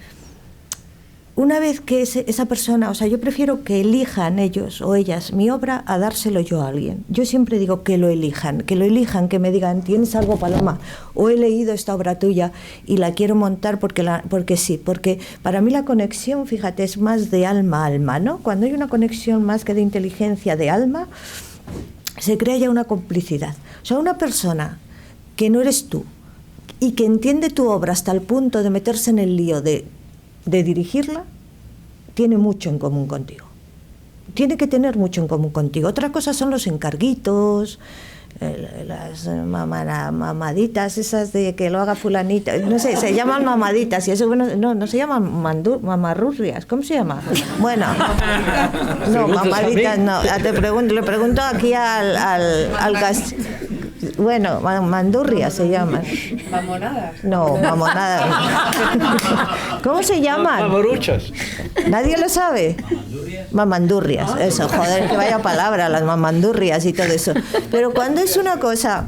S2: una vez que esa persona, o sea, yo prefiero que elijan ellos o ellas mi obra a dárselo yo a alguien. Yo siempre digo que lo elijan, que me digan, ¿tienes algo, Paloma? O he leído esta obra tuya y la quiero montar porque sí, porque para mí la conexión, fíjate, es más de alma a alma, ¿no? Cuando hay una conexión más que de inteligencia, de alma, se crea ya una complicidad. O sea, una persona que no eres tú y que entiende tu obra hasta el punto de meterse en el lío de dirigirla, tiene mucho en común contigo. Tiene que tener mucho en común contigo. Otra cosa son los encarguitos, las mamaditas esas de que lo haga fulanita, no sé, se llaman mamaditas y eso, bueno, no se llaman mamarrurrias, ¿cómo se llama? Bueno, no, mamaditas no, le pregunto aquí al bueno, mandurrias se llaman.
S3: ¿Mamonadas?
S2: No, mamonadas. ¿Cómo se llaman?
S1: Mamaruchas.
S2: ¿Nadie lo sabe? Mamandurrias. Eso, joder, que vaya palabra, las mamandurrias y todo eso. Pero cuando es una cosa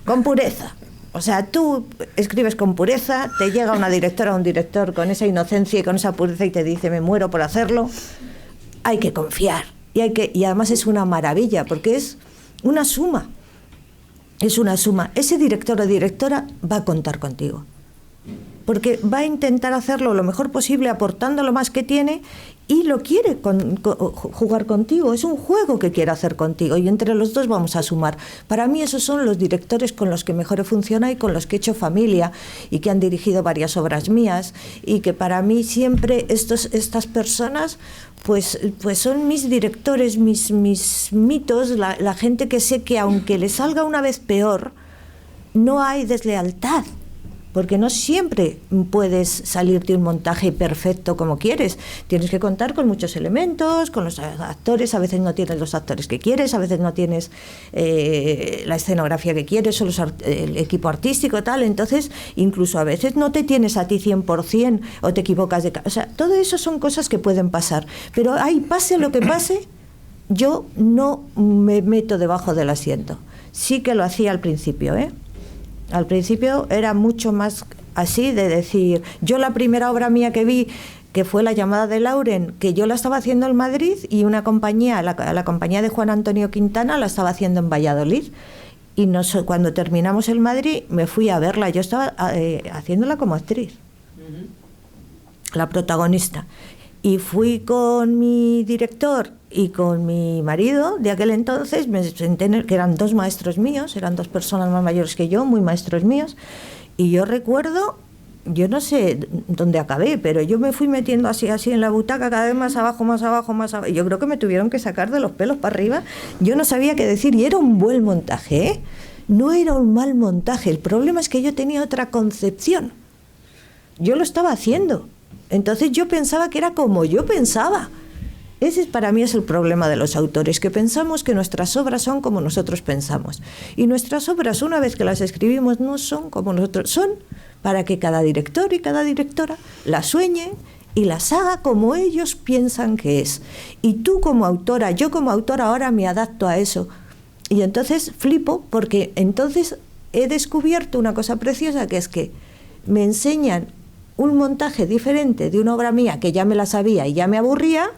S2: con pureza. O sea, tú escribes con pureza, te llega una directora o un director con esa inocencia y con esa pureza y te dice, me muero por hacerlo. Hay que confiar. Y además es una maravilla, porque es una suma. Es una suma. Ese director o directora va a contar contigo. Porque va a intentar hacerlo lo mejor posible, aportando lo más que tiene, y lo quiere jugar contigo. Es un juego que quiere hacer contigo, y entre los dos vamos a sumar. Para mí esos son los directores con los que mejor he funcionado y con los que he hecho familia, y que han dirigido varias obras mías, y que para mí siempre estas personas pues son mis directores, mis mitos, la gente que sé que aunque le salga una vez peor, no hay deslealtad. Porque no siempre puedes salir de un montaje perfecto como quieres. Tienes que contar con muchos elementos, con los actores. A veces no tienes los actores que quieres, a veces no tienes la escenografía que quieres o el equipo artístico, tal. Entonces, incluso a veces no te tienes a ti 100% o te equivocas de... O sea, todo eso son cosas que pueden pasar. Pero ahí, pase lo que pase, yo no me meto debajo del asiento. Sí que lo hacía al principio, ¿eh? Al principio era mucho más así, de decir, yo la primera obra mía que vi, que fue La llamada de Lauren, que yo la estaba haciendo en Madrid, y una compañía, la compañía de Juan Antonio Quintana, la estaba haciendo en Valladolid. Y cuando terminamos en Madrid me fui a verla, yo estaba haciéndola como actriz, la protagonista. Y fui con mi director y con mi marido de aquel entonces, me senté que eran dos maestros míos, eran dos personas más mayores que yo, muy maestros míos, y yo recuerdo, yo no sé dónde acabé, pero yo me fui metiendo así en la butaca, cada vez más abajo, más abajo, más abajo. Yo creo que me tuvieron que sacar de los pelos para arriba, yo no sabía qué decir, y era un buen montaje, ¿eh? No era un mal montaje, el problema es que yo tenía otra concepción, yo lo estaba haciendo. Entonces yo pensaba que era como yo pensaba. Ese para mí es el problema de los autores, que pensamos que nuestras obras son como nosotros pensamos. Y nuestras obras, una vez que las escribimos, no son como nosotros. Son para que cada director y cada directora las sueñen y las haga como ellos piensan que es. Y tú como autora, yo como autora ahora me adapto a eso. Y entonces flipo, porque entonces he descubierto una cosa preciosa, que es que me enseñan un montaje diferente de una obra mía que ya me la sabía y ya me aburría,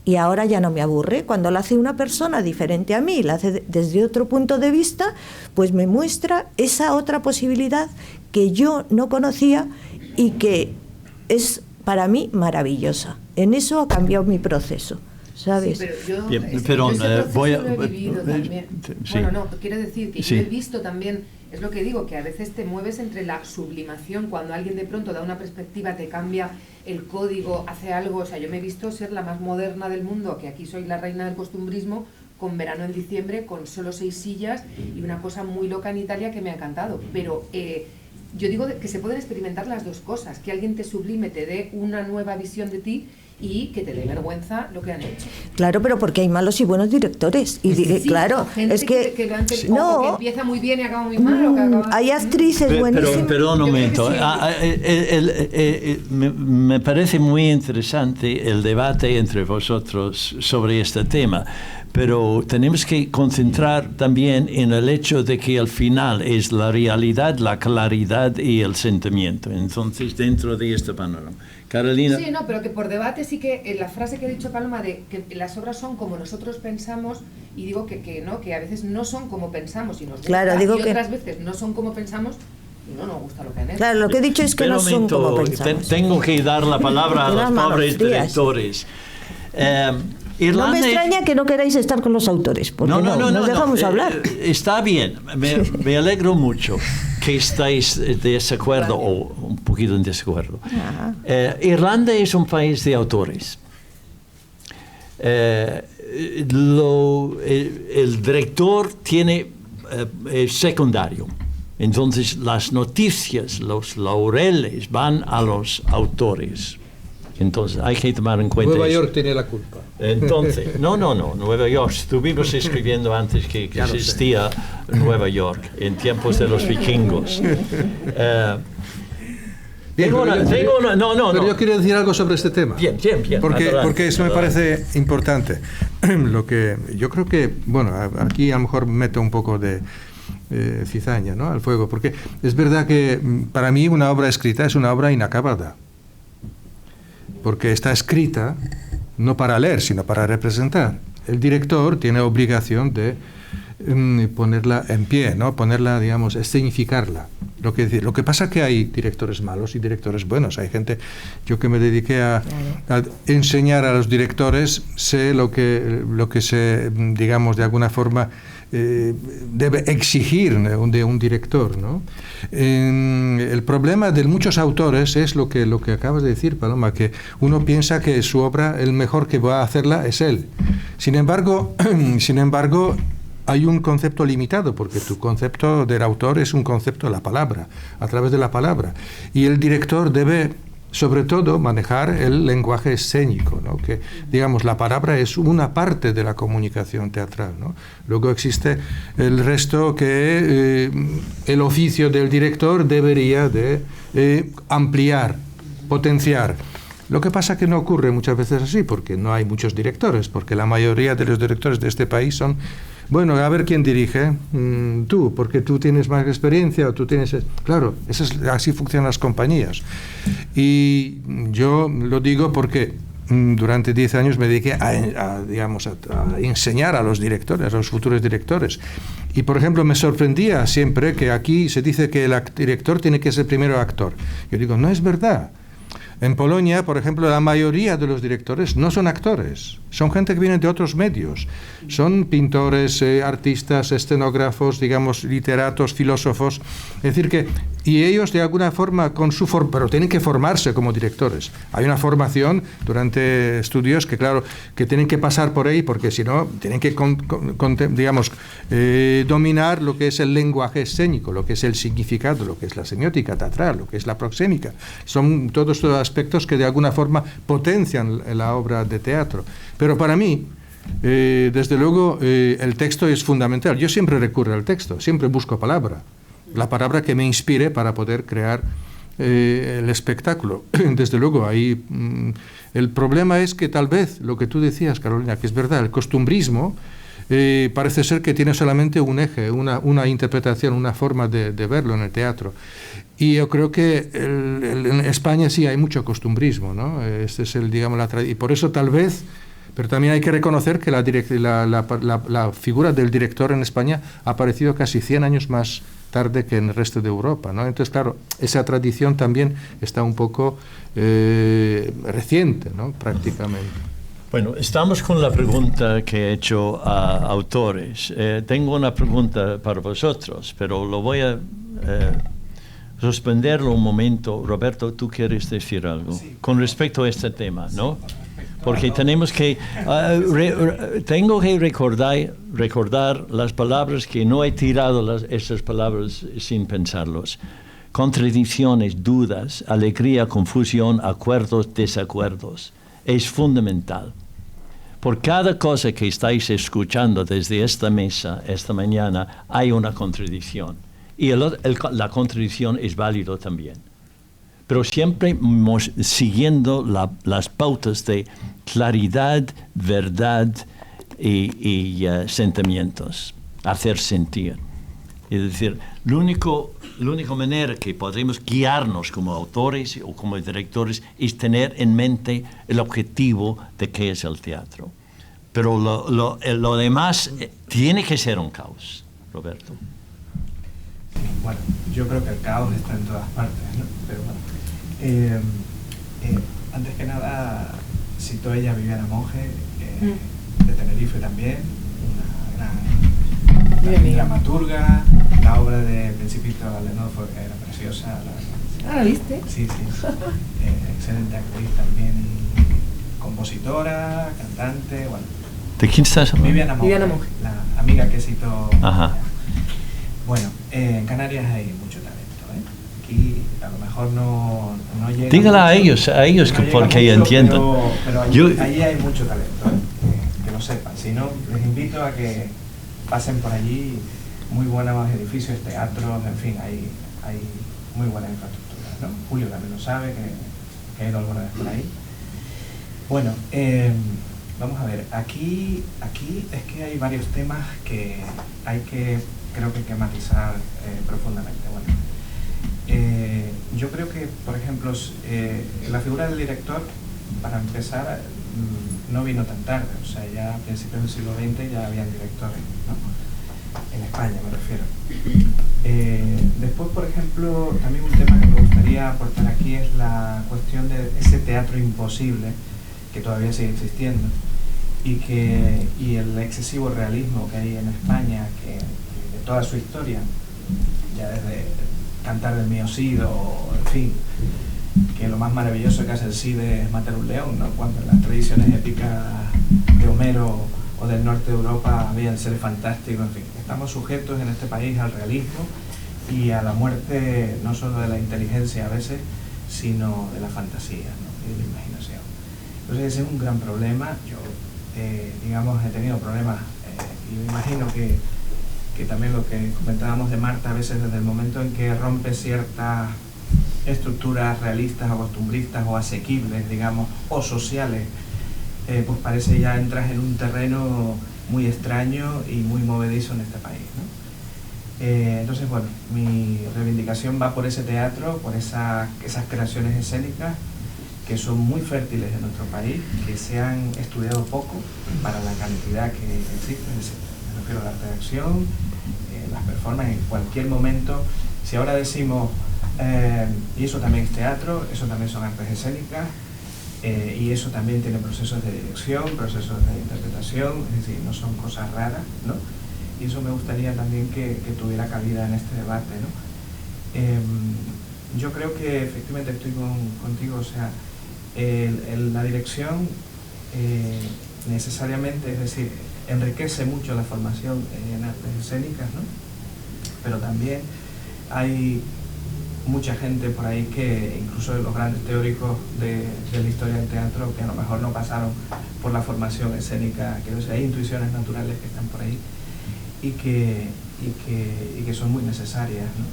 S2: y ahora ya no me aburre. Cuando la hace una persona diferente a mí, la hace desde otro punto de vista, pues me muestra esa otra posibilidad que yo no conocía y que es para mí maravillosa. En eso ha cambiado mi proceso, ¿sabes?
S3: Sí, pero yo,
S1: bien, perdón,
S3: voy a... Lo he vivido también.
S1: Sí.
S3: Bueno, no, quiero decir que
S1: sí.
S3: Yo he visto también... Es lo que digo, que a veces te mueves entre la sublimación, cuando alguien de pronto da una perspectiva, te cambia el código, hace algo. O sea, yo me he visto ser la más moderna del mundo, que aquí soy la reina del costumbrismo, con Verano en diciembre, con solo 6 sillas y una cosa muy loca en Italia que me ha encantado. Pero yo digo que se pueden experimentar las dos cosas, que alguien te sublime, te dé una nueva visión de ti, y que te dé vergüenza lo que han hecho.
S2: Claro, pero porque hay malos y buenos directores. Y
S3: sí,
S2: claro,
S3: es que
S2: no,
S3: que empieza muy bien y acaba muy mal. O que acaba...
S2: Hay actrices buenísimas.
S1: Perdón un momento. Me parece muy interesante el debate entre vosotros sobre este tema, pero tenemos que concentrar también en el hecho de que al final es la realidad, la claridad y el sentimiento. Entonces, dentro de este panorama. Carolina.
S3: Sí, no, pero que por debate sí que la frase que ha dicho Paloma de que las obras son como nosotros pensamos, y digo que no, que a veces no son como pensamos y nos gusta,
S2: claro, digo
S3: y
S2: que
S3: otras veces no son como pensamos y no nos gusta lo que han hecho.
S2: Claro, lo que he dicho es que no son como pensamos.
S1: Tengo que dar la palabra a los pobres directores.
S2: No me extraña que no queráis estar con los autores, porque no dejamos hablar.
S1: Está bien, me alegro mucho que estáis de desacuerdo o un poquito en desacuerdo. Irlanda es un país de autores. El director tiene secundario. Entonces las noticias, los laureles van a los autores. Entonces hay que tomar en cuenta
S5: Nueva
S1: eso.
S5: York tiene la culpa.
S1: Entonces, no, Nueva York. Estuvimos escribiendo antes que existía Nueva York, en tiempos de los vikingos.
S5: Pero yo quiero decir algo sobre este tema.
S1: Bien.
S5: Porque eso me parece importante. Lo que yo creo que, bueno, aquí a lo mejor meto un poco de cizaña, ¿no?, al fuego, porque es verdad que para mí una obra escrita es una obra inacabada, porque está escrita no para leer, sino para representar. El director tiene obligación de ponerla en pie, ¿no?, ponerla, digamos, escenificarla. Lo que pasa es que hay directores malos y directores buenos. Hay gente, yo que me dediqué a enseñar a los directores, sé lo que se, digamos, de alguna forma debe exigir de un director, ¿no? El problema de muchos autores es lo que acabas de decir, Paloma, que uno piensa que su obra, el mejor que va a hacerla es él. Sin embargo, hay un concepto limitado, porque tu concepto del autor es un concepto de la palabra, a través de la palabra. Y el director debe, sobre todo, manejar el lenguaje escénico, ¿no?, que, digamos, la palabra es una parte de la comunicación teatral, ¿no? Luego existe el resto que el oficio del director debería de ampliar, potenciar. Lo que pasa que no ocurre muchas veces así, porque no hay muchos directores, porque la mayoría de los directores de este país son, bueno, a ver quién dirige, tú, porque tú tienes más experiencia, o tú tienes... Claro, así funcionan las compañías. Y yo lo digo porque durante 10 años me dediqué a enseñar a los directores, a los futuros directores. Y, por ejemplo, me sorprendía siempre que aquí se dice que el director tiene que ser primero actor. Yo digo, no es verdad. En Polonia, por ejemplo, la mayoría de los directores no son actores, son gente que viene de otros medios, son pintores, artistas, escenógrafos, digamos, literatos, filósofos, es decir que, y ellos de alguna forma pero tienen que formarse como directores. Hay una formación durante estudios que, claro, que tienen que pasar por ahí, porque si no, tienen que, dominar lo que es el lenguaje escénico, lo que es el significado, lo que es la semiótica teatral, lo que es la proxémica. Son todos estos aspectos que de alguna forma potencian la obra de teatro. Pero para mí, desde luego, el texto es fundamental. Yo siempre recurro al texto, siempre busco la palabra que me inspire para poder crear el espectáculo. Desde luego, ahí el problema es que tal vez lo que tú decías, Carolina, que es verdad, el costumbrismo parece ser que tiene solamente un eje, una interpretación, una forma de verlo en el teatro. Y yo creo que en España sí hay mucho costumbrismo, ¿no? Este es y por eso tal vez, pero también hay que reconocer que la figura del director en España ha aparecido casi 100 años más tarde que en el resto de Europa, ¿no? Entonces, claro, esa tradición también está un poco reciente, ¿no?, prácticamente.
S1: Bueno, estamos con la pregunta que he hecho a autores. Tengo una pregunta para vosotros, pero lo voy a suspenderlo un momento. Roberto, ¿tú quieres decir algo? Sí, con respecto a este tema, ¿no? Porque tenemos que... tengo que recordar las palabras que no he tirado esas palabras sin pensarlos. Contradicciones, dudas, alegría, confusión, acuerdos, desacuerdos. Es fundamental. Por cada cosa que estáis escuchando desde esta mesa, esta mañana, hay una contradicción. Y la contradicción es válido también. Pero siempre siguiendo las pautas de claridad, verdad y sentimientos. Hacer sentir. Es decir, la única manera que podemos guiarnos como autores o como directores es tener en mente el objetivo de qué es el teatro. Pero lo demás tiene que ser un caos, Roberto.
S8: Bueno, yo creo que el caos está en todas partes, ¿no? Pero bueno, antes que nada citó ella a Viviana Monge, de Tenerife también, una gran dramaturga. La obra de Principito Alenor era preciosa.
S3: ¿La viste?
S8: Sí. Excelente actriz también, compositora, cantante, bueno.
S1: ¿De quién estás hablando?
S8: Viviana Monge, la amiga que citó.
S1: Ajá.
S8: Bueno, en Canarias hay mucho talento, ¿eh? Aquí a lo mejor no llega.
S1: Dígala
S8: mucho,
S1: a ellos
S8: no
S1: que porque entiendan.
S8: Pero allí hay mucho talento, ¿eh? Que lo sepan. Si no, les invito a que pasen por allí. Muy buenos edificios, teatros, en fin, hay muy buenas infraestructuras, ¿no? Julio también lo sabe, que ha ido alguna vez por ahí. Bueno, vamos a ver, aquí es que hay varios temas que hay que creo que hay que matizar profundamente. Bueno, yo creo que, por ejemplo, la figura del director, para empezar, no vino tan tarde, o sea, ya a principios del siglo XX ya habían directores, ¿no? En España me refiero. Después, por ejemplo, también un tema que me gustaría aportar aquí es la cuestión de ese teatro imposible que todavía sigue existiendo y el excesivo realismo que hay en España, que de toda su historia, ya desde Cantar del Mío Cid, o en fin, que lo más maravilloso que hace el Cid es matar un león, ¿no? Cuando en las tradiciones épicas de Homero o del norte de Europa habían seres fantásticos, en fin. Estamos sujetos en este país al realismo y a la muerte no solo de la inteligencia a veces, sino de la fantasía, ¿no? Y de la imaginación. Entonces ese es un gran problema. Yo, digamos, he tenido problemas y me imagino que también lo que comentábamos de Marta, a veces desde el momento en que rompe ciertas estructuras realistas o costumbristas o asequibles, digamos, o sociales, pues parece ya entras en un terreno muy extraño y muy movedizo en este país, ¿no? Entonces, bueno, mi reivindicación va por ese teatro, por esas creaciones escénicas que son muy fértiles en nuestro país, que se han estudiado poco para la cantidad que existe. Me refiero al arte de acción, las performances en cualquier momento. Si ahora decimos, y eso también es teatro, eso también son artes escénicas, y eso también tiene procesos de dirección, procesos de interpretación, es decir, no son cosas raras, ¿no? Y eso me gustaría también que tuviera cabida en este debate, ¿no? Yo creo que efectivamente estoy contigo, o sea, la dirección necesariamente, es decir, enriquece mucho la formación en artes escénicas, ¿no? Pero también hay mucha gente por ahí que, incluso de los grandes teóricos de la historia del teatro, que a lo mejor no pasaron por la formación escénica, que o sea, hay intuiciones naturales que están por ahí y que son muy necesarias, ¿no?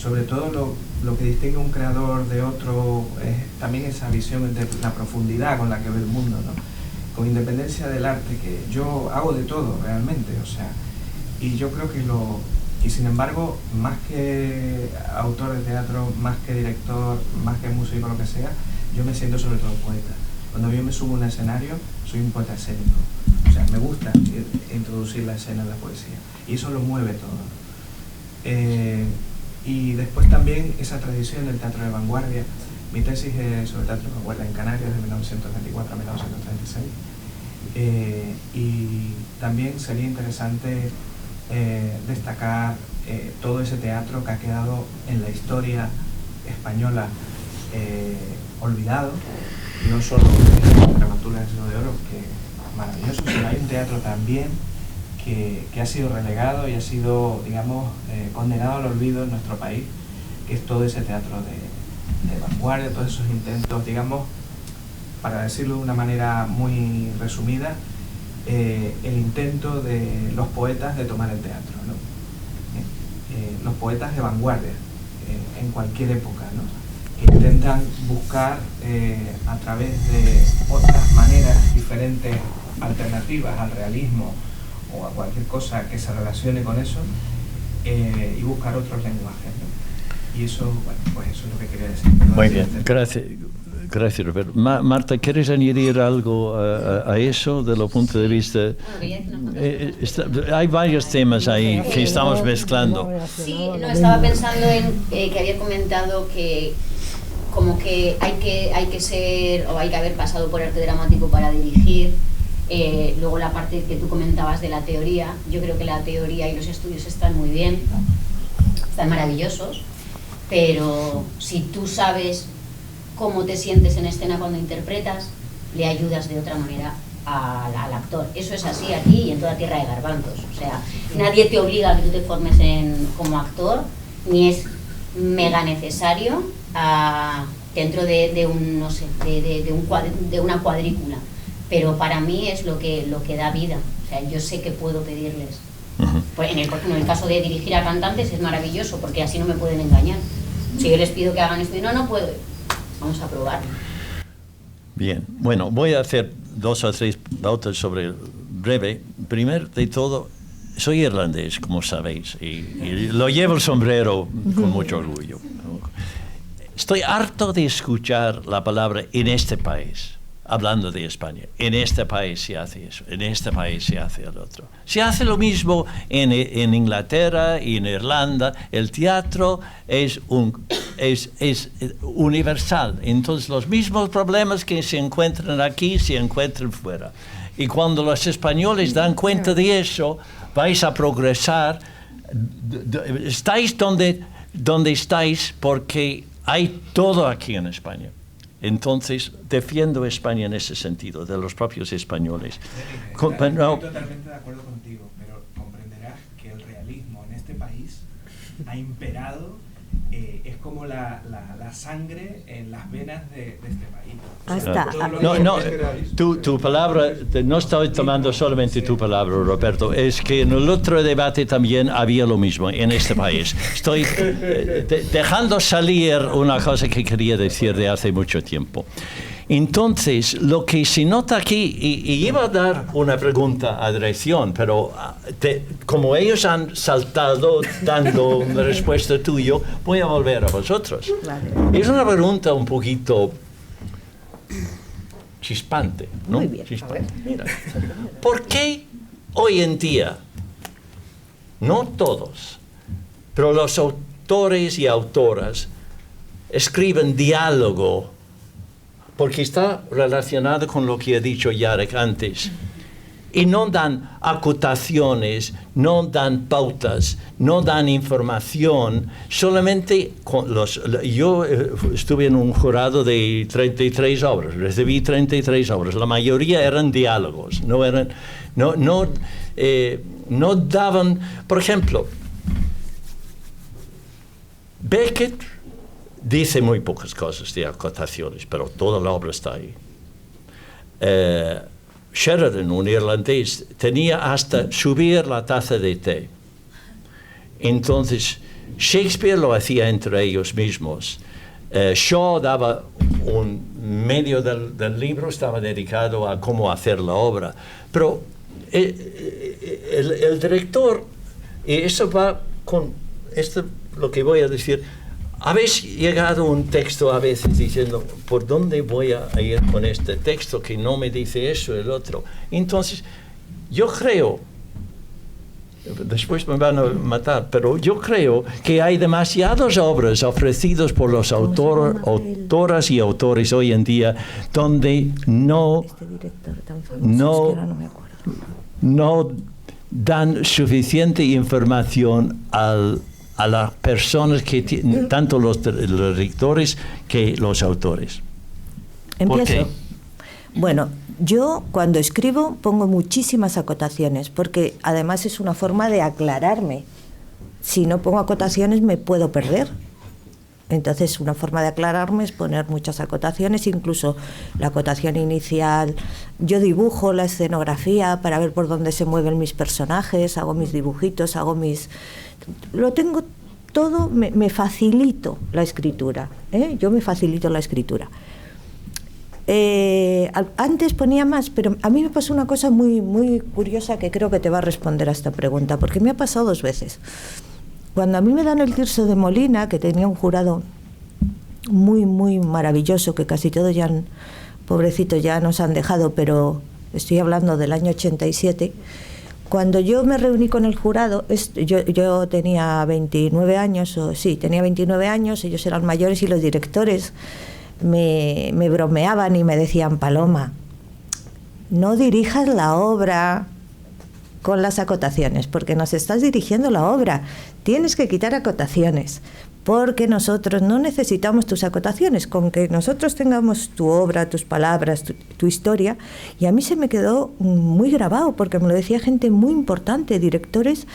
S8: Sobre todo lo que distingue a un creador de otro es también esa visión de la profundidad con la que ve el mundo, ¿no? Con independencia del arte, que yo hago de todo realmente, o sea, y yo creo que y sin embargo, más que autor de teatro, más que director, más que músico, lo que sea, yo me siento sobre todo poeta. Cuando yo me subo a un escenario, soy un poeta escénico. O sea, me gusta introducir la escena en la poesía. Y eso lo mueve todo. Y después también esa tradición del teatro de vanguardia. Mi tesis es sobre teatro de vanguardia en Canarias, de 1924 a 1936. Y también sería interesante destacar todo ese teatro que ha quedado en la historia española olvidado, no solo la dramaturgia del siglo de oro, que es maravilloso, sino hay un teatro también que ha sido relegado y ha sido, digamos, condenado al olvido en nuestro país, que es todo ese teatro de vanguardia, todos esos intentos, digamos, para decirlo de una manera muy resumida, el intento de los poetas de tomar el teatro, ¿no? Los poetas de vanguardia, en cualquier época, ¿no? Que intentan buscar a través de otras maneras diferentes, alternativas al realismo o a cualquier cosa que se relacione con eso, y buscar otros lenguajes, ¿no? Y eso, bueno, pues eso es lo que quería decir.
S1: Muy bien, gracias Roberto. Marta, ¿quieres añadir algo a eso desde el punto de vista? Hay varios temas ahí que estamos mezclando.
S6: Sí, no, estaba pensando en que había comentado que como que hay que ser o hay que haber pasado por arte dramático para dirigir. Luego la parte que tú comentabas de la teoría, yo creo que la teoría y los estudios están muy bien, están maravillosos, pero si tú sabes cómo te sientes en escena cuando interpretas, le ayudas de otra manera al actor. Eso es así aquí y en toda tierra de garbanzos. O sea, nadie te obliga a que tú te formes como actor, ni es mega necesario dentro de un, no sé, de una cuadrícula. Pero para mí es lo que da vida. O sea, yo sé que puedo pedirles. En el caso de dirigir a cantantes es maravilloso, porque así no me pueden engañar. Si yo les pido que hagan esto y no puedo, vamos a probar.
S1: Bien, bueno, voy a hacer 2 o 3 pautas sobre breve. Primero de todo, soy irlandés, como sabéis, y lo llevo el sombrero con mucho orgullo. Estoy harto de escuchar la palabra en este país, hablando de España. En este país se hace eso, en este país se hace el otro. Se hace lo mismo en Inglaterra y en Irlanda. El teatro es universal. Entonces los mismos problemas que se encuentran aquí se encuentran fuera. Y cuando los españoles dan cuenta de eso, vais a progresar. Estáis donde estáis porque hay todo aquí en España. Entonces, defiendo España en ese sentido, de los propios españoles.
S8: Estoy totalmente de acuerdo contigo, pero comprenderás que el realismo en este país ha imperado, es como la sangre en las venas de este país.
S1: Tu palabra, no estoy tomando solamente tu palabra, Roberto, es que en el otro debate también había lo mismo en este país. Estoy dejando salir una cosa que quería decir de hace mucho tiempo. Entonces, lo que se nota aquí, y iba a dar una pregunta a dirección, pero como ellos han saltado dando una respuesta tuya, voy a volver a vosotros. Vale. Es una pregunta un poquito chispante, ¿no?
S2: Muy bien.
S1: Chispante. Mira, ¿por qué hoy en día, no todos, pero los autores y autoras escriben diálogo? Porque está relacionado con lo que ha dicho Jarek antes. Y no dan acotaciones, no dan pautas, no dan información, solamente yo estuve en un jurado de 33 obras, recibí 33 obras, la mayoría eran diálogos, no daban, por ejemplo, Beckett dice muy pocas cosas de acotaciones, pero toda la obra está ahí. Sheridan, un irlandés, tenía hasta subir la taza de té. Entonces, Shakespeare lo hacía entre ellos mismos. Shaw daba medio del libro, estaba dedicado a cómo hacer la obra. Pero el director, y eso va con esto, lo que voy a decir, habéis llegado a un texto a veces diciendo, ¿por dónde voy a ir con este texto que no me dice eso, el otro? Entonces, yo creo, después me van a matar, pero yo creo que hay demasiadas obras ofrecidas por los autoras y autores hoy en día donde no dan suficiente información a las personas que tanto los lectores que los autores.
S2: ¿Empiezo?
S1: ¿Por qué?
S2: Bueno, yo cuando escribo pongo muchísimas acotaciones, porque además es una forma de aclararme. Si no pongo acotaciones me puedo perder. Entonces una forma de aclararme es poner muchas acotaciones, incluso la acotación inicial. Yo dibujo la escenografía para ver por dónde se mueven mis personajes, hago mis dibujitos, lo tengo todo, me facilito la escritura, yo me facilito la escritura. Antes ponía más, pero a mí me pasó una cosa muy, muy curiosa que creo que te va a responder a esta pregunta, porque me ha pasado 2 veces. Cuando a mí me dan el Tirso de Molina, que tenía un jurado muy, muy maravilloso, que casi todos ya, pobrecitos, ya nos han dejado, pero estoy hablando del año 87, cuando yo me reuní con el jurado, yo tenía 29 años, tenía 29 años, ellos eran mayores y los directores me bromeaban y me decían, Paloma, no dirijas la obra con las acotaciones, porque nos estás dirigiendo la obra, tienes que quitar acotaciones, porque nosotros no necesitamos tus acotaciones, con que nosotros tengamos tu obra, tus palabras, tu historia. Y a mí se me quedó muy grabado, porque me lo decía gente muy importante, directores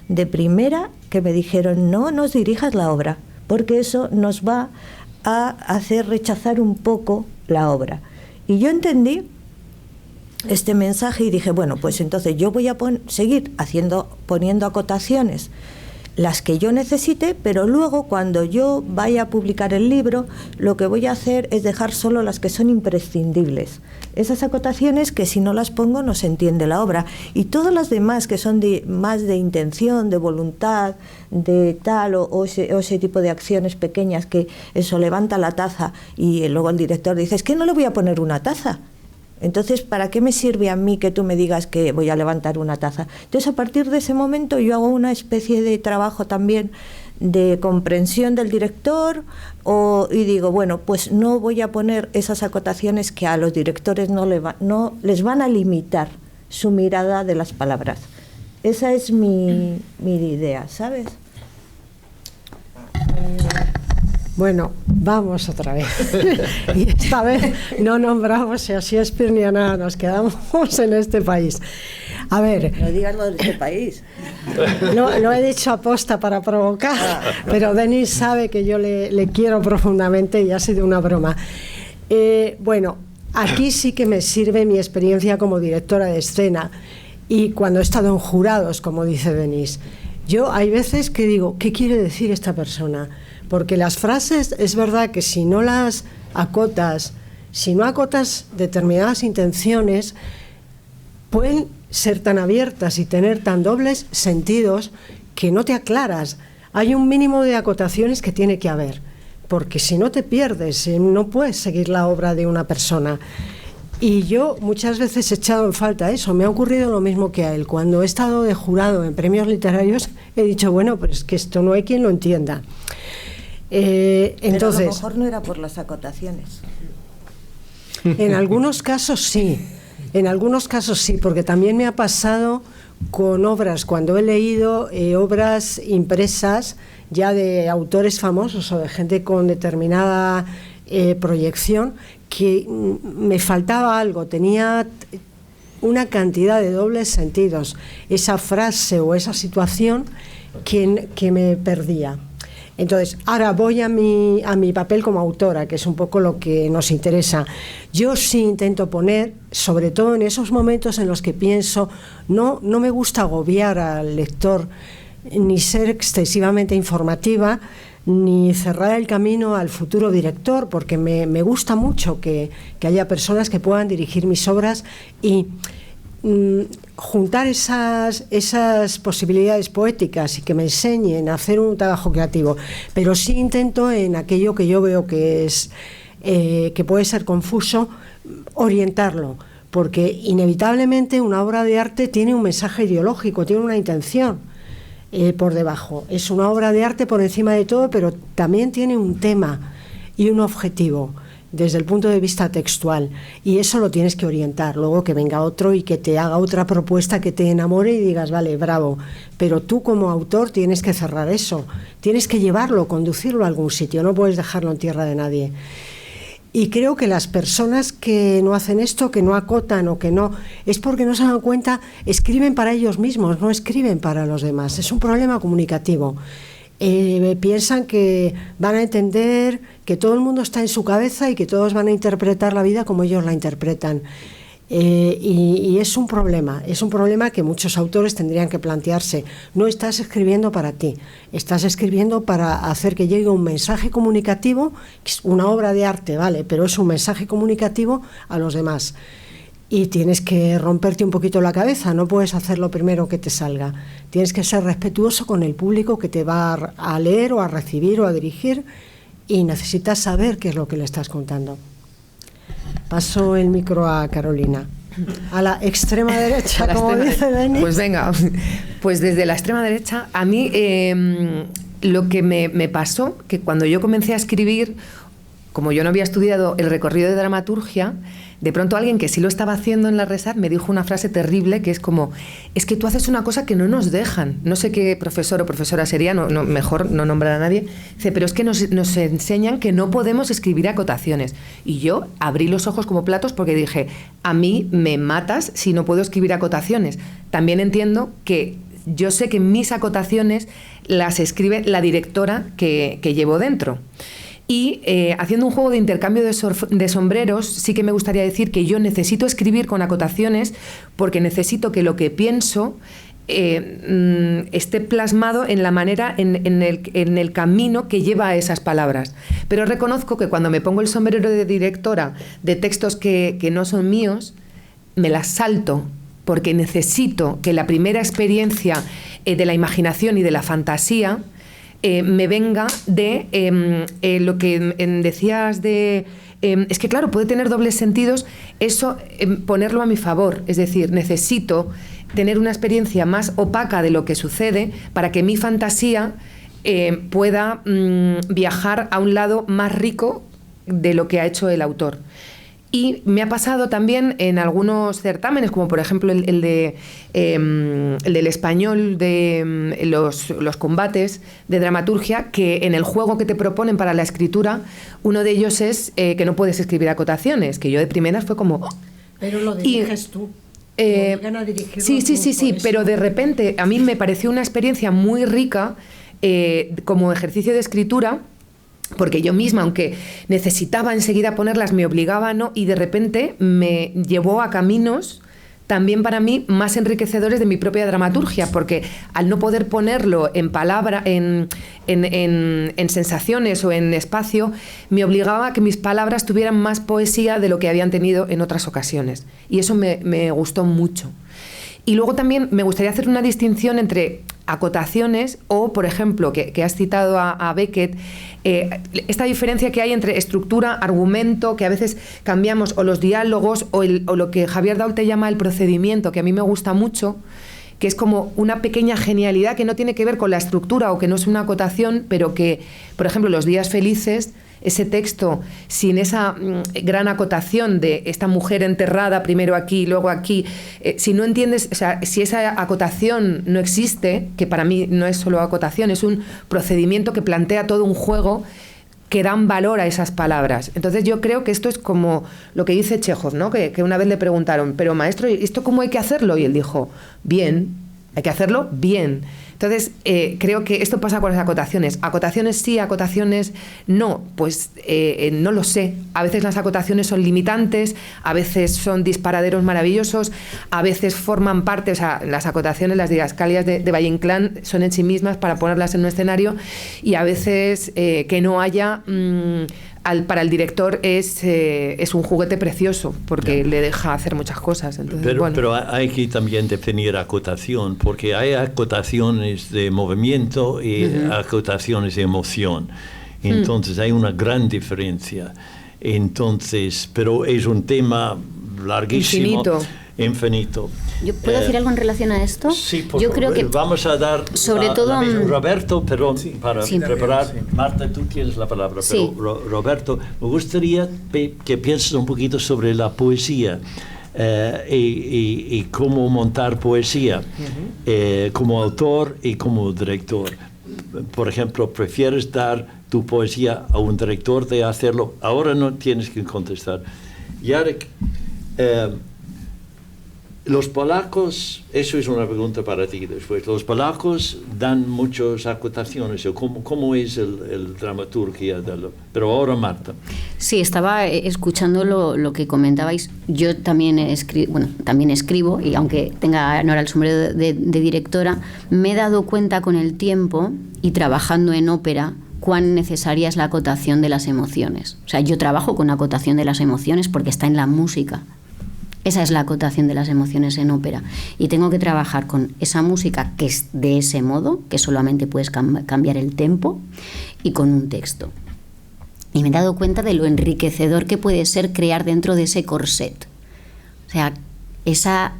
S2: de primera, que me dijeron, no nos dirijas la obra, porque eso nos va a hacer rechazar un poco la obra. Y yo entendí este mensaje y dije, bueno, pues entonces yo voy a seguir poniendo acotaciones las que yo necesite, pero luego cuando yo vaya a publicar el libro, lo que voy a hacer es dejar solo las que son imprescindibles. Esas acotaciones que si no las pongo no se entiende la obra. Y todas las demás que son más de intención, de voluntad, de tal o ese tipo de acciones pequeñas que eso levanta la taza y luego el director dice, es que no le voy a poner una taza. Entonces, ¿para qué me sirve a mí que tú me digas que voy a levantar una taza? Entonces, a partir de ese momento yo hago una especie de trabajo también de comprensión del director y digo, bueno, pues no voy a poner esas acotaciones que a los directores no les van a limitar su mirada de las palabras. Esa es mi idea, ¿sabes?
S4: Bueno, vamos otra vez. Y esta vez no nombramos a Shakespeare ni a nada, nos quedamos en este país. A ver...
S2: No digas lo de este país.
S4: Lo he dicho aposta para provocar, pero Denis sabe que yo le quiero profundamente y ha sido una broma. Bueno, aquí sí que me sirve mi experiencia como directora de escena y cuando he estado en jurados, como dice Denis. Yo hay veces que digo, ¿qué quiere decir esta persona? Porque las frases, es verdad que si no las acotas, si no acotas determinadas intenciones, pueden ser tan abiertas y tener tan dobles sentidos que no te aclaras. Hay un mínimo de acotaciones que tiene que haber, porque si no te pierdes, no puedes seguir la obra de una persona. Y yo muchas veces he echado en falta eso. Me ha ocurrido lo mismo que a él. Cuando he estado de jurado en premios literarios, he dicho, bueno, pues que esto no hay quien lo entienda. Entonces,
S2: pero a lo mejor no era por las acotaciones.
S4: En algunos casos sí, porque también me ha pasado con obras, cuando he leído obras impresas ya de autores famosos o de gente con determinada proyección, que me faltaba algo, tenía una cantidad de dobles sentidos, esa frase o esa situación que me perdía. Entonces, ahora voy a mi papel como autora, que es un poco lo que nos interesa. Yo sí intento poner, sobre todo en esos momentos en los que pienso, no me gusta agobiar al lector, ni ser excesivamente informativa, ni cerrar el camino al futuro director, porque me gusta mucho que haya personas que puedan dirigir mis obras y juntar esas posibilidades poéticas y que me enseñen a hacer un trabajo creativo, pero sí intento en aquello que yo veo que puede ser confuso, orientarlo, porque inevitablemente una obra de arte tiene un mensaje ideológico, tiene una intención por debajo. Es una obra de arte por encima de todo, pero también tiene un tema y un objetivo desde el punto de vista textual, y eso lo tienes que orientar. Luego que venga otro y que te haga otra propuesta que te enamore y digas, vale, bravo, pero tú como autor tienes que cerrar eso, tienes que llevarlo, conducirlo a algún sitio, no puedes dejarlo en tierra de nadie. Y creo que las personas que no hacen esto, que no acotan o que no, es porque no se dan cuenta, escriben para ellos mismos, no escriben para los demás. Es un problema comunicativo. Piensan que van a entender que todo el mundo está en su cabeza y que todos van a interpretar la vida como ellos la interpretan. Y es un problema que muchos autores tendrían que plantearse. No estás escribiendo para ti, estás escribiendo para hacer que llegue un mensaje comunicativo, que es una obra de arte, vale, pero es un mensaje comunicativo a los demás. Y tienes que romperte un poquito la cabeza, no puedes hacer lo primero que te salga. Tienes que ser respetuoso con el público que te va a leer o a recibir o a dirigir, y necesitas saber qué es lo que le estás contando. Paso el micro a Carolina. A la extrema derecha, como dice Denis.
S3: Pues venga, pues desde la extrema derecha, a mí lo que me pasó, que cuando yo comencé a escribir, como yo no había estudiado el recorrido de dramaturgia, de pronto alguien que sí lo estaba haciendo en la RESAD me dijo una frase terrible que es como, es que tú haces una cosa que no nos dejan. No sé qué profesor o profesora sería, mejor no nombrar a nadie. Dice, pero es que nos enseñan que no podemos escribir acotaciones. Y yo abrí los ojos como platos porque dije, a mí me matas si no puedo escribir acotaciones. También entiendo que yo sé que mis acotaciones las escribe la directora que llevo dentro. Y haciendo un juego de intercambio de sombreros, sí que me gustaría decir que yo necesito escribir con acotaciones porque necesito que lo que pienso esté plasmado en la manera, en el camino que lleva a esas palabras. Pero reconozco que cuando me pongo el sombrero de directora de textos que no son míos, me las salto, porque necesito que la primera experiencia de la imaginación y de la fantasía me venga de lo que decías de... es que claro, puede tener dobles sentidos, eso ponerlo a mi favor, es decir, necesito tener una experiencia más opaca de lo que sucede para que mi fantasía pueda viajar a un lado más rico de lo que ha hecho el autor. Y me ha pasado también en algunos certámenes, como por ejemplo el del español de los combates de dramaturgia, que en el juego que te proponen para la escritura, uno de ellos es que no puedes escribir acotaciones, que yo de primeras fue como... ¡oh!
S4: Pero lo diriges tú.
S3: Sí, pero de repente a mí me pareció una experiencia muy rica como ejercicio de escritura, porque yo misma, aunque necesitaba enseguida ponerlas, me obligaba a no, y de repente me llevó a caminos también para mí más enriquecedores de mi propia dramaturgia, porque al no poder ponerlo en palabra, en sensaciones o en espacio, me obligaba a que mis palabras tuvieran más poesía de lo que habían tenido en otras ocasiones. Y eso me gustó mucho. Y luego también me gustaría hacer una distinción entre acotaciones o, por ejemplo, que has citado a Beckett, esta diferencia que hay entre estructura, argumento, que a veces cambiamos, o los diálogos, o lo que Javier Daute llama el procedimiento, que a mí me gusta mucho, que es como una pequeña genialidad que no tiene que ver con la estructura o que no es una acotación, pero que, por ejemplo, Los días felices, ese texto sin esa gran acotación de esta mujer enterrada primero aquí, luego aquí, si no entiendes, o sea, si esa acotación no existe, que para mí no es solo acotación, es un procedimiento que plantea todo un juego que dan valor a esas palabras. Entonces yo creo que esto es como lo que dice Chekhov, ¿no? Que una vez le preguntaron, pero maestro, ¿esto cómo hay que hacerlo? Y él dijo, bien, hay que hacerlo bien. Entonces, creo que esto pasa con las acotaciones. Acotaciones sí, acotaciones no. Pues no lo sé. A veces las acotaciones son limitantes, a veces son disparaderos maravillosos, a veces forman parte, o sea, las acotaciones, las didascalias de Valle Inclán son en sí mismas para ponerlas en un escenario, y a veces que no haya... para el director es un juguete precioso porque le deja hacer muchas cosas. Entonces,
S1: pero hay que también definir acotación, porque hay acotaciones de movimiento y acotaciones de emoción. Entonces hay una gran diferencia. Entonces, pero es un tema larguísimo. Infinito.
S6: ¿Yo puedo decir algo en relación a esto?
S1: Sí, por
S6: Yo
S1: favor.
S6: creo que
S1: vamos a dar
S6: sobre todo
S1: Roberto, pero para preparar,
S8: sí.
S1: Marta, tú tienes la palabra,
S6: Sí.
S1: pero Roberto, me gustaría que pienses un poquito sobre la poesía y cómo montar poesía como autor y como director. Por ejemplo, ¿prefieres dar tu poesía a un director de hacerlo? Ahora no tienes que contestar. Jarek, los polacos, eso es una pregunta para ti después, los polacos dan muchas acotaciones, ¿cómo es el dramaturgia? Pero ahora Marta.
S6: Sí, estaba escuchando lo que comentabais. Yo también escribo, y aunque tenga ahora el sombrero de directora, me he dado cuenta con el tiempo y trabajando en ópera cuán necesaria es la acotación de las emociones. O sea, yo trabajo con acotación de las emociones porque está en la música. Esa es la acotación de las emociones en ópera. Y tengo que trabajar con esa música que es de ese modo, que solamente puedes cambiar el tempo, y con un texto. Y me he dado cuenta de lo enriquecedor que puede ser crear dentro de ese corset. O sea, esa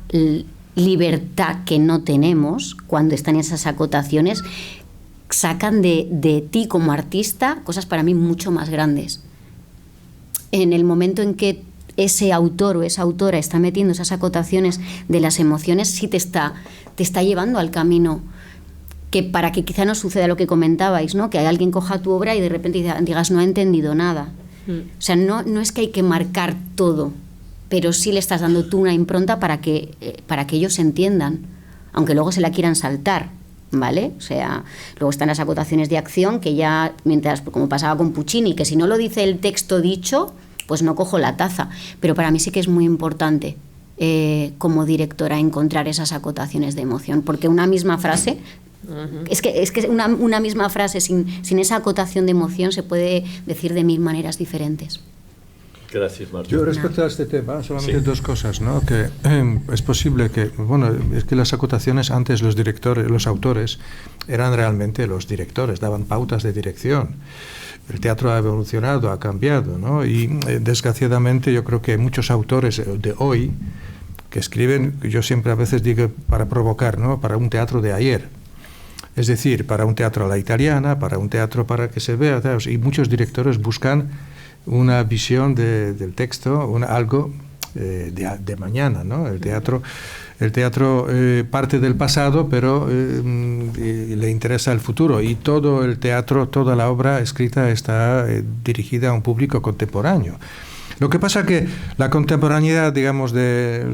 S6: libertad que no tenemos cuando están esas acotaciones sacan de ti como artista cosas para mí mucho más grandes. En el momento en que ese autor o esa autora está metiendo esas acotaciones de las emociones, sí te está llevando al camino, que para que quizá no suceda lo que comentabais, ¿no? Que alguien coja tu obra y de repente digas no ha entendido nada. O sea, no es que hay que marcar todo, pero sí le estás dando tú una impronta para que ellos entiendan, aunque luego se la quieran saltar, ¿vale? O sea, luego están las acotaciones de acción que ya, mientras, como pasaba con Puccini, que si no lo dice el texto dicho, pues no cojo la taza. Pero para mí sí que es muy importante como directora encontrar esas acotaciones de emoción, porque una misma frase, es que una misma frase sin esa acotación de emoción se puede decir de 1000 maneras diferentes.
S1: Gracias, Marta.
S5: Yo respecto a este tema, solamente dos cosas, ¿no? Que es posible que, bueno, es que las acotaciones antes los directores, los autores, eran realmente los directores, daban pautas de dirección. El teatro ha evolucionado, ha cambiado, ¿no? Y desgraciadamente yo creo que muchos autores de hoy que escriben, yo siempre a veces digo para provocar, ¿no? Para un teatro de ayer. Es decir, para un teatro a la italiana, para un teatro para que se vea, ¿sabes? Y muchos directores buscan una visión del texto, algo de mañana, ¿no? El teatro parte del pasado, pero le interesa el futuro, y todo el teatro, toda la obra escrita está dirigida a un público contemporáneo. Lo que pasa que la contemporaneidad, digamos, de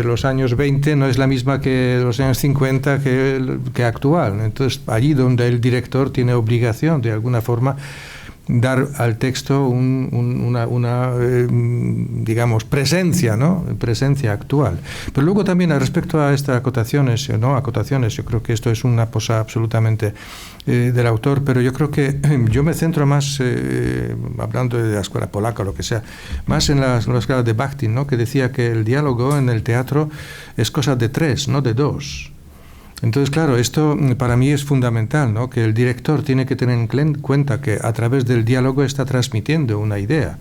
S5: los años 20 no es la misma que los años 50 que actual. Entonces, allí donde el director tiene obligación, de alguna forma, dar al texto una digamos, presencia, ¿no? Presencia actual. Pero luego también respecto a estas acotaciones, yo creo que esto es una cosa absolutamente del autor, pero yo creo que yo me centro más, hablando de la escuela polaca o lo que sea, más en la escuela de Bakhtin, ¿no? Que decía que el diálogo en el teatro es cosa de 3, no de 2. Entonces, claro, esto para mí es fundamental, ¿no? Que el director tiene que tener en cuenta que a través del diálogo está transmitiendo una idea.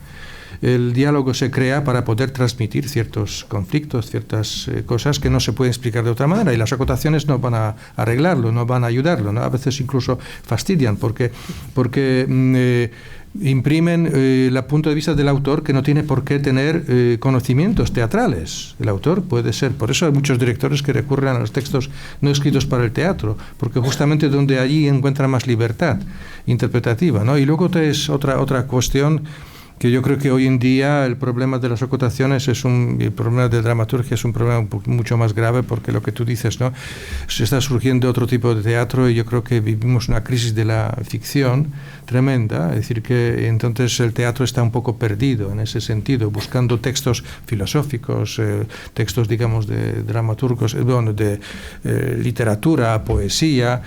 S5: El diálogo se crea para poder transmitir ciertos conflictos, ciertas cosas que no se pueden explicar de otra manera, y las acotaciones no van a arreglarlo, no van a ayudarlo, ¿no? A veces incluso fastidian porque imprimen el punto de vista del autor, que no tiene por qué tener conocimientos teatrales. El autor puede ser, por eso hay muchos directores que recurren a los textos no escritos para el teatro, porque justamente donde allí encuentran más libertad interpretativa, ¿no? Y luego es otra cuestión, que yo creo que hoy en día el problema de las acotaciones el problema de dramaturgia es un problema mucho más grave, porque lo que tú dices, ¿no? Se está surgiendo otro tipo de teatro, y yo creo que vivimos una crisis de la ficción tremenda, es decir, que entonces el teatro está un poco perdido en ese sentido, buscando textos filosóficos, textos, digamos, de dramaturgos, de literatura, poesía.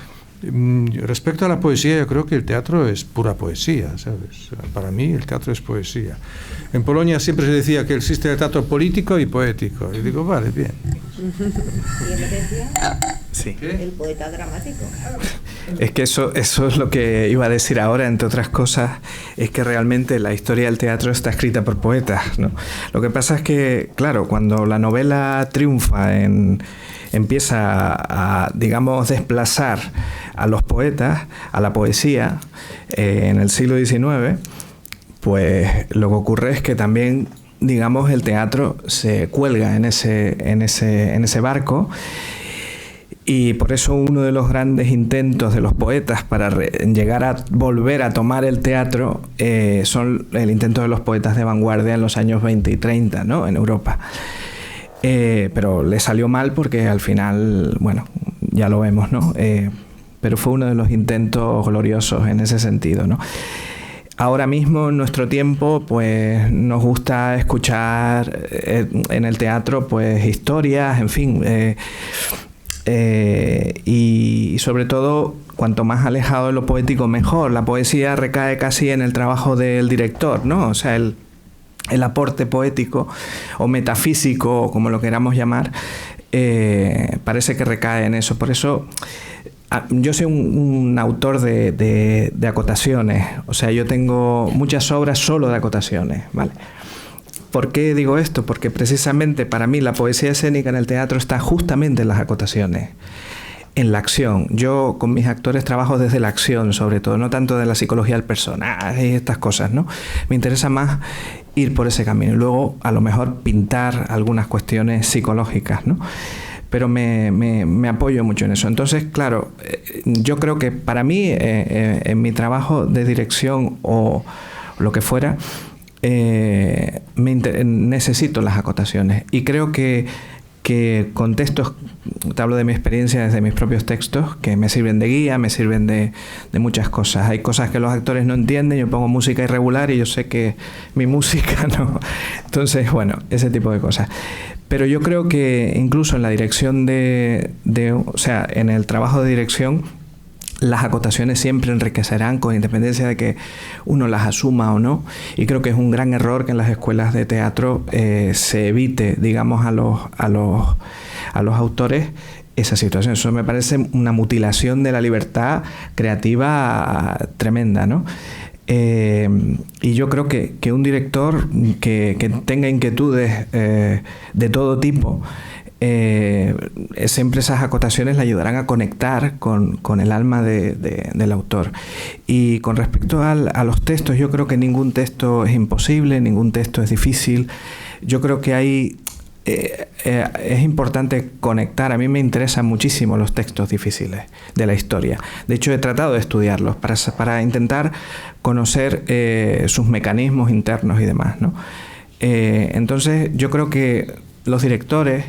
S5: Respecto a la poesía, yo creo que el teatro es pura poesía, ¿sabes? Para mí el teatro es poesía. En Polonia siempre se decía que existe el teatro político y poético. Y digo, vale, bien.
S2: ¿Y él decía?
S7: Sí.
S2: El poeta dramático.
S7: Es que eso es lo que iba a decir ahora, entre otras cosas, es que realmente la historia del teatro está escrita por poetas, ¿no? Lo que pasa es que, claro, cuando la novela triunfa empieza a, digamos, desplazar a los poetas, a la poesía, en el siglo XIX, pues lo que ocurre es que también, digamos, el teatro se cuelga en ese barco, y por eso uno de los grandes intentos de los poetas para llegar a volver a tomar el teatro son el intento de los poetas de vanguardia en los años 20 y 30, ¿no? En Europa. Pero le salió mal, porque al final, bueno, ya lo vemos, ¿no? Pero fue uno de los intentos gloriosos en ese sentido, ¿no? Ahora mismo, en nuestro tiempo, pues nos gusta escuchar en el teatro, pues, historias, en fin, y sobre todo, cuanto más alejado de lo poético, mejor. La poesía recae casi en el trabajo del director, ¿no? O sea, el aporte poético o metafísico, o como lo queramos llamar, parece que recae en eso. Por eso yo soy un autor de acotaciones. O sea, yo tengo muchas obras solo de acotaciones, ¿vale? ¿Por qué digo esto? Porque precisamente para mí la poesía escénica en el teatro está justamente en las acotaciones, en la acción. Yo con mis actores trabajo desde la acción, sobre todo, no tanto de la psicología del personaje y estas cosas, ¿no? Me interesa más ir por ese camino y luego a lo mejor pintar algunas cuestiones psicológicas, ¿no? Pero me apoyo mucho en eso. Entonces, claro, yo creo que para mí, en mi trabajo de dirección o lo que fuera, necesito las acotaciones, y creo que con textos, te hablo de mi experiencia desde mis propios textos, que me sirven de guía, me sirven de muchas cosas. Hay cosas que los actores no entienden, yo pongo música irregular y yo sé que mi música no. Entonces, bueno, ese tipo de cosas. Pero yo creo que incluso en la dirección o sea, en el trabajo de dirección, las acotaciones siempre enriquecerán con independencia de que uno las asuma o no, y creo que es un gran error que en las escuelas de teatro se evite, digamos, a los autores esa situación. Eso me parece una mutilación de la libertad creativa tremenda, ¿no? Y yo creo que un director que tenga inquietudes de todo tipo, siempre esas acotaciones le ayudarán a conectar con el alma del autor. Y con respecto a los textos, yo creo que ningún texto es imposible, ningún texto es difícil. Yo creo que es importante conectar. A mí me interesan muchísimo los textos difíciles de la historia. De hecho, he tratado de estudiarlos para intentar conocer sus mecanismos internos y demás, ¿no? Entonces, yo creo que los directores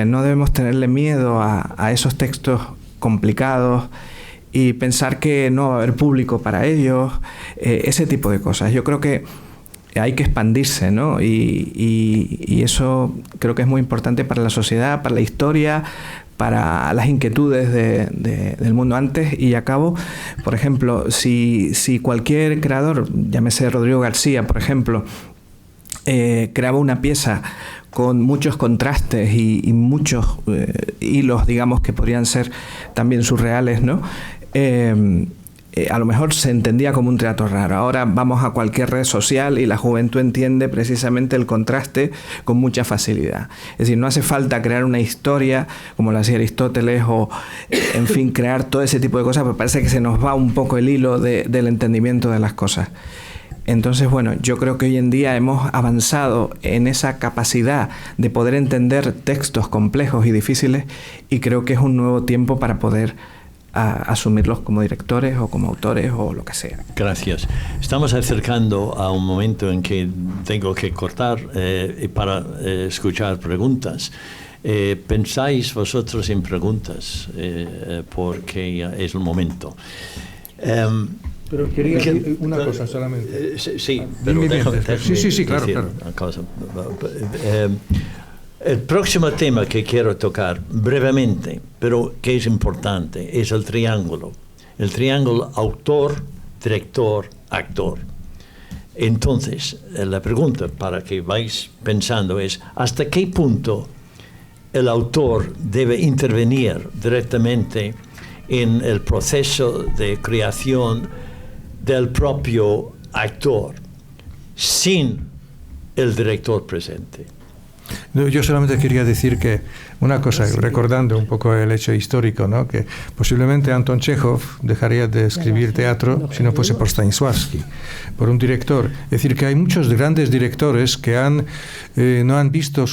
S7: no debemos tenerle miedo a esos textos complicados y pensar que no va a haber público para ellos, ese tipo de cosas. Yo creo que hay que expandirse, ¿no? Y eso creo que es muy importante para la sociedad, para la historia, para las inquietudes del mundo. Antes y a cabo, por ejemplo, si cualquier creador, llámese Rodrigo García, por ejemplo, creaba una pieza con muchos contrastes y muchos hilos, digamos, que podrían ser también surreales, ¿no? A lo mejor se entendía como un teatro raro. Ahora vamos a cualquier red social y la juventud entiende precisamente el contraste con mucha facilidad. Es decir, no hace falta crear una historia como lo hacía Aristóteles o, en fin, crear todo ese tipo de cosas, porque parece que se nos va un poco el hilo del entendimiento de las cosas. Entonces, bueno, yo creo que hoy en día hemos avanzado en esa capacidad de poder entender textos complejos y difíciles, y creo que es un nuevo tiempo para poder asumirlos como directores o como autores o lo que sea.
S1: Gracias. Estamos acercando a un momento en que tengo que cortar para escuchar preguntas. ¿Pensáis vosotros en preguntas? Porque es el momento.
S5: Pero quería decir una cosa solamente.
S1: Sí, pero
S5: sí, claro.
S1: El próximo tema que quiero tocar brevemente, pero que es importante, es el triángulo. El triángulo autor, director, actor. Entonces, la pregunta para que vais pensando es, ¿hasta qué punto el autor debe intervenir directamente en el proceso de creación del propio actor sin el director presente?
S5: Yo solamente quería decir que una cosa, recordando un poco el hecho histórico, ¿no? Que posiblemente Anton Chekhov dejaría de escribir teatro si no fuese por Stanislavski, por un director. Es decir, que hay muchos grandes directores que no han visto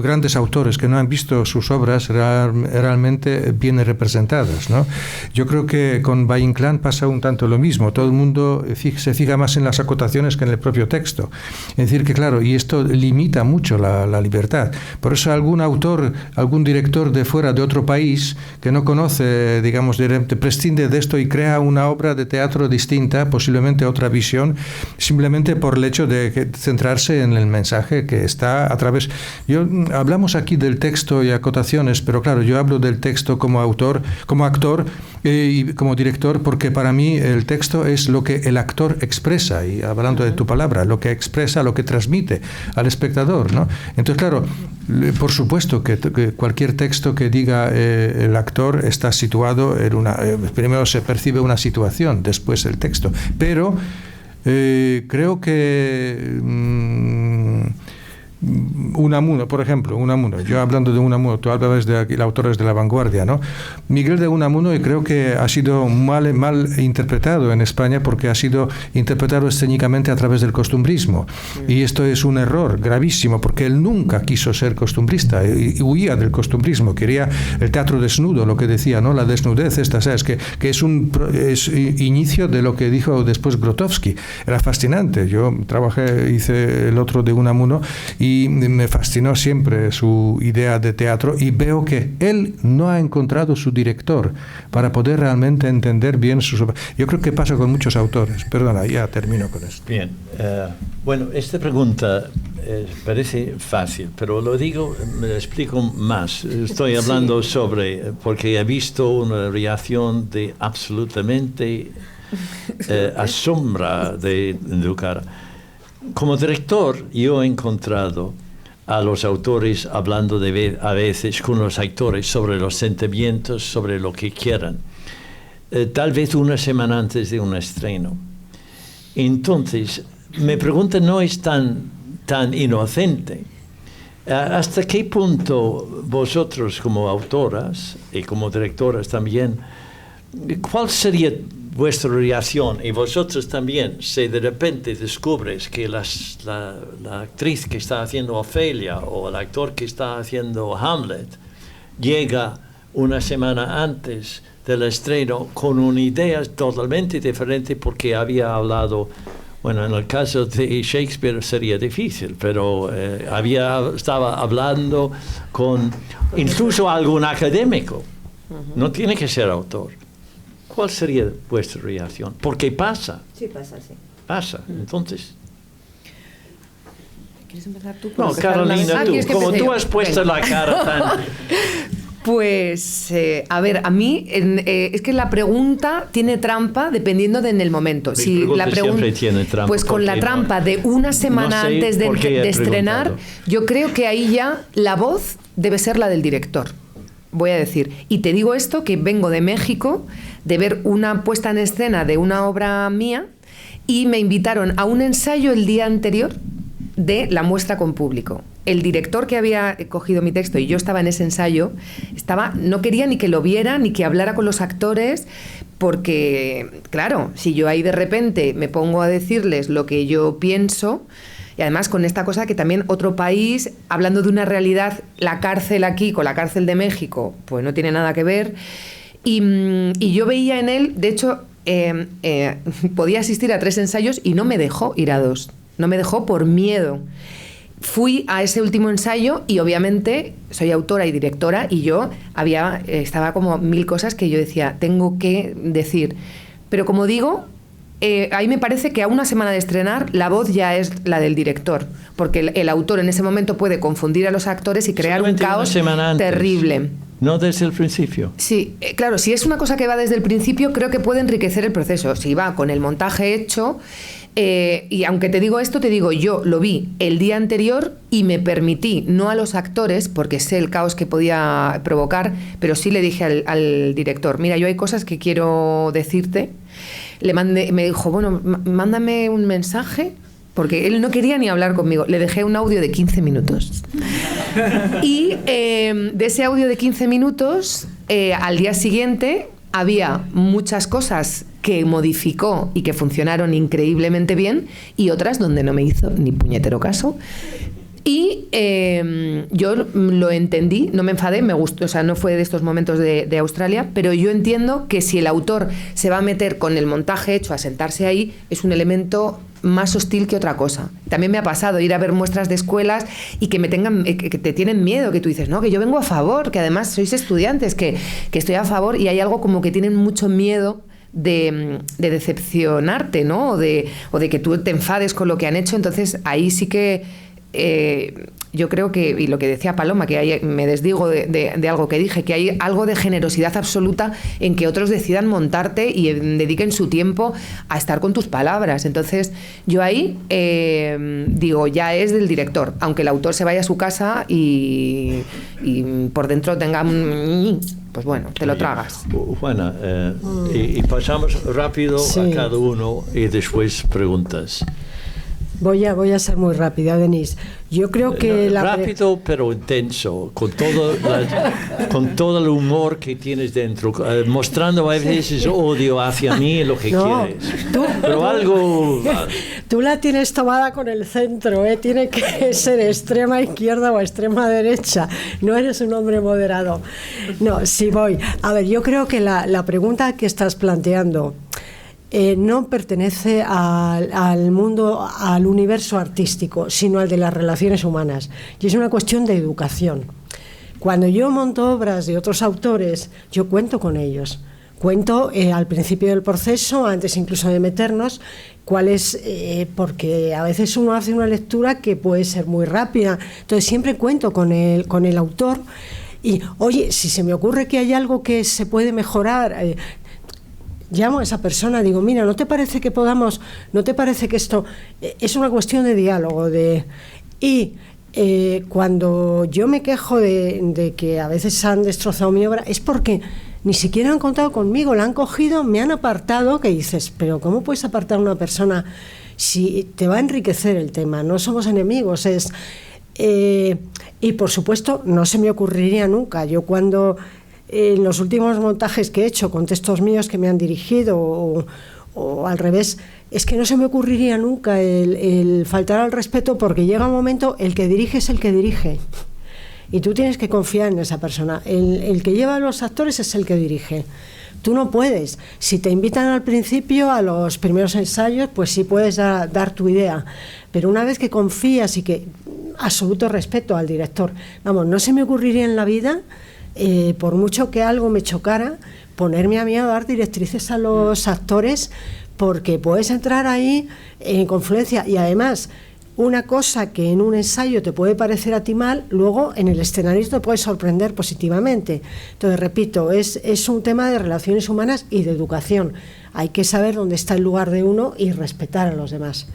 S5: grandes autores que no han visto sus obras realmente bien representadas, ¿no? Yo creo que con Valle-Inclán pasa un tanto lo mismo. Todo el mundo se fija más en las acotaciones que en el propio texto. Es decir, que claro, y esto limita mucho la libertad. Por eso algún director de fuera de otro país que no conoce, digamos, prescinde de esto y crea una obra de teatro distinta, posiblemente otra visión, simplemente por el hecho de centrarse en el mensaje que está a través. Hablamos aquí del texto y acotaciones, pero claro, yo hablo del texto como autor, como actor y como director, porque para mí el texto es lo que el actor expresa, y hablando de tu palabra, lo que expresa, lo que transmite al espectador, ¿no? Entonces, claro, por supuesto que cualquier texto que diga el actor está situado en primero se percibe una situación, después el texto, pero creo que Unamuno, por ejemplo, Unamuno. Yo hablando de Unamuno, tú hablabas de autores de la vanguardia, ¿no? Miguel de Unamuno, y creo que ha sido mal interpretado en España porque ha sido interpretado escénicamente a través del costumbrismo. Y esto es un error gravísimo porque él nunca quiso ser costumbrista y huía del costumbrismo. Quería el teatro desnudo, lo que decía, ¿no? La desnudez esta, ¿sabes? Que es inicio de lo que dijo después Grotowski. Era fascinante. Yo hice el otro de Unamuno y me fascinó siempre su idea de teatro, y veo que él no ha encontrado su director para poder realmente entender bien sus obras. Yo creo que pasa con muchos autores. Perdona, ya termino con esto.
S1: Bien. Bueno, esta pregunta parece fácil, pero lo digo, me explico más. Estoy hablando sobre, porque he visto una reacción de absolutamente asombra de educar. Como director, yo he encontrado a los autores hablando a veces con los actores sobre los sentimientos, sobre lo que quieran, tal vez una semana antes de un estreno. Entonces, mi pregunta no es tan inocente. ¿Hasta qué punto vosotros como autoras y como directoras también, cuál sería vuestra reacción? Y vosotros también, si de repente descubres que la actriz que está haciendo Ofelia o el actor que está haciendo Hamlet llega una semana antes del estreno con una idea totalmente diferente porque había hablado. Bueno, en el caso de Shakespeare sería difícil, pero estaba hablando con incluso algún académico. No tiene que ser autor. ¿Cuál sería vuestra reacción? Porque pasa.
S2: Sí, pasa, sí.
S1: Pasa, entonces.
S3: ¿Quieres empezar tú?
S1: No, Carolina, tú, como tú has puesto la cara tan...
S3: Pues, a ver, a mí es que la pregunta tiene trampa dependiendo en el momento.
S1: Si la pregunta siempre tiene trampa.
S3: Pues con la trampa de una semana antes de estrenar, yo creo que ahí ya la voz debe ser la del director, voy a decir. Y te digo esto, que vengo de México, de ver una puesta en escena de una obra mía, y me invitaron a un ensayo el día anterior de la muestra con público. El director que había cogido mi texto y yo estaba en ese ensayo, no quería ni que lo viera ni que hablara con los actores, porque, claro, si yo ahí de repente me pongo a decirles lo que yo pienso, y además con esta cosa que también otro país, hablando de una realidad, la cárcel aquí con la cárcel de México, pues no tiene nada que ver, y yo veía en él, de hecho, podía asistir a 3 ensayos y no me dejó ir a 2, no me dejó por miedo. Fui a ese último ensayo y obviamente soy autora y directora y yo estaba como 1000 cosas que yo decía, tengo que decir. Pero como digo, ahí me parece que a una semana de estrenar la voz ya es la del director, porque el autor en ese momento puede confundir a los actores y crear un caos terrible.
S1: No desde el principio.
S3: Sí, claro, si es una cosa que va desde el principio, creo que puede enriquecer el proceso. Si va con el montaje hecho... y aunque te digo esto, te digo, yo lo vi el día anterior y me permití, no a los actores, porque sé el caos que podía provocar, pero sí le dije al director, mira, yo hay cosas que quiero decirte. Me dijo, bueno, mándame un mensaje, porque él no quería ni hablar conmigo. Le dejé un audio de 15 minutos. Y de ese audio de 15 minutos, al día siguiente había muchas cosas que modificó y que funcionaron increíblemente bien y otras donde no me hizo ni puñetero caso. Y yo lo entendí, no me enfadé, me gustó, o sea, no fue de estos momentos de Australia, pero yo entiendo que si el autor se va a meter con el montaje hecho a sentarse ahí, es un elemento más hostil que otra cosa. También me ha pasado ir a ver muestras de escuelas y que que te tienen miedo, que tú dices, no, que yo vengo a favor, que además sois estudiantes, que estoy a favor, y hay algo como que tienen mucho miedo de decepcionarte, ¿no? O de que tú te enfades con lo que han hecho. Entonces ahí sí que yo creo que, y lo que decía Paloma, que me desdigo de algo que dije, que hay algo de generosidad absoluta en que otros decidan montarte y dediquen su tiempo a estar con tus palabras. Entonces yo ahí digo, ya es del director, aunque el autor se vaya a su casa y por dentro tenga pues bueno, te lo tragas.
S1: Juana, y pasamos rápido a cada uno y después preguntas.
S4: Voy a ser muy rápida, Denise. Yo creo que
S1: rápido pero intenso, con todo el humor que tienes dentro, mostrando a veces odio hacia mí, lo que quieres. Pero algo...
S4: Tú la tienes tomada con el centro, ¿eh? Tiene que ser extrema izquierda o extrema derecha. No eres un hombre moderado. No, sí voy. A ver, yo creo que la pregunta que estás planteando... no pertenece al mundo, al universo artístico, sino al de las relaciones humanas. Y es una cuestión de educación. Cuando yo monto obras de otros autores, yo cuento con ellos. cuento al principio del proceso, antes incluso de meternos, cuál es, porque a veces uno hace una lectura que puede ser muy rápida, entonces siempre cuento con el autor y, oye, si se me ocurre que hay algo que se puede mejorar, llamo a esa persona, digo, mira, ¿no te parece que esto es una cuestión de diálogo? Cuando yo me quejo de que a veces han destrozado mi obra, es porque ni siquiera han contado conmigo, la han cogido, me han apartado, que dices, pero ¿cómo puedes apartar a una persona si te va a enriquecer el tema? No somos enemigos, y por supuesto no se me ocurriría nunca. Yo cuando en los últimos montajes que he hecho con textos míos que me han dirigido o al revés, es que no se me ocurriría nunca el faltar al respeto, porque llega un momento, el que dirige es el que dirige y tú tienes que confiar en esa persona. El que lleva a los actores es el que dirige. Tú no puedes. Si te invitan al principio, a los primeros ensayos, pues sí puedes dar tu idea, pero una vez que confías y que absoluto respeto al director, vamos, no se me ocurriría en la vida, por mucho que algo me chocara, ponerme a mí a dar directrices a los actores, porque puedes entrar ahí en confluencia. Y además, una cosa que en un ensayo te puede parecer a ti mal, luego en el escenario te puede sorprender positivamente. Entonces, repito, es un tema de relaciones humanas y de educación. Hay que saber dónde está el lugar de uno y respetar a los demás.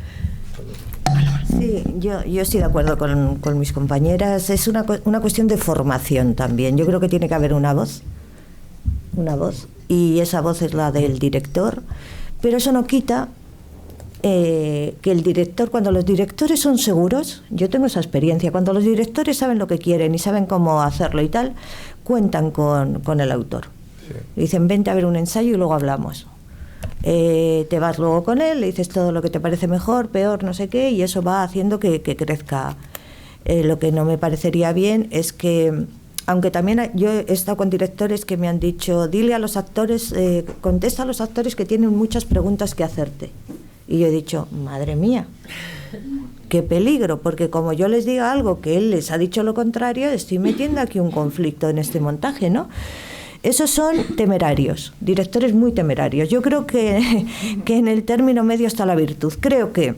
S2: Sí, yo estoy de acuerdo con mis compañeras. Es una cuestión de formación también. Yo creo que tiene que haber una voz, y esa voz es la del director, pero eso no quita que el director, cuando los directores son seguros, yo tengo esa experiencia, cuando los directores saben lo que quieren y saben cómo hacerlo y tal, cuentan con el autor. Sí. Dicen, vente a ver un ensayo y luego hablamos. Te vas luego con él, le dices todo lo que te parece mejor, peor, no sé qué, y eso va haciendo que crezca. Lo que no me parecería bien es que, aunque también yo he estado con directores que me han dicho, dile a los actores, contesta a los actores que tienen muchas preguntas que hacerte. Y yo he dicho, madre mía, qué peligro, porque como yo les diga algo que él les ha dicho lo contrario, estoy metiendo aquí un conflicto en este montaje, ¿no? Esos son temerarios, directores muy temerarios. Yo creo que en el término medio está la virtud. Creo que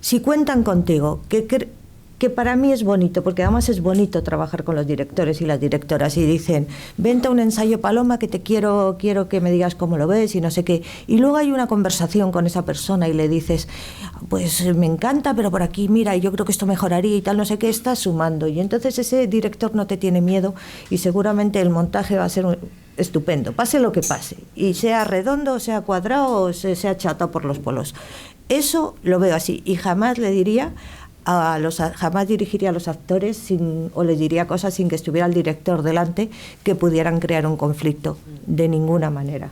S2: si cuentan contigo, que para mí es bonito, porque además es bonito trabajar con los directores y las directoras, y dicen, vente a un ensayo, Paloma, que te quiero que me digas cómo lo ves y no sé qué, y luego hay una conversación con esa persona y le dices, pues me encanta, pero por aquí, mira, yo creo que esto mejoraría y tal, no sé qué, estás sumando, y entonces ese director no te tiene miedo y seguramente el montaje va a ser estupendo, pase lo que pase, y sea redondo, sea cuadrado o sea chato por los polos. Eso lo veo así, y jamás le diría jamás dirigiría a los actores o les diría cosas sin que estuviera el director delante que pudieran crear un conflicto, de ninguna manera.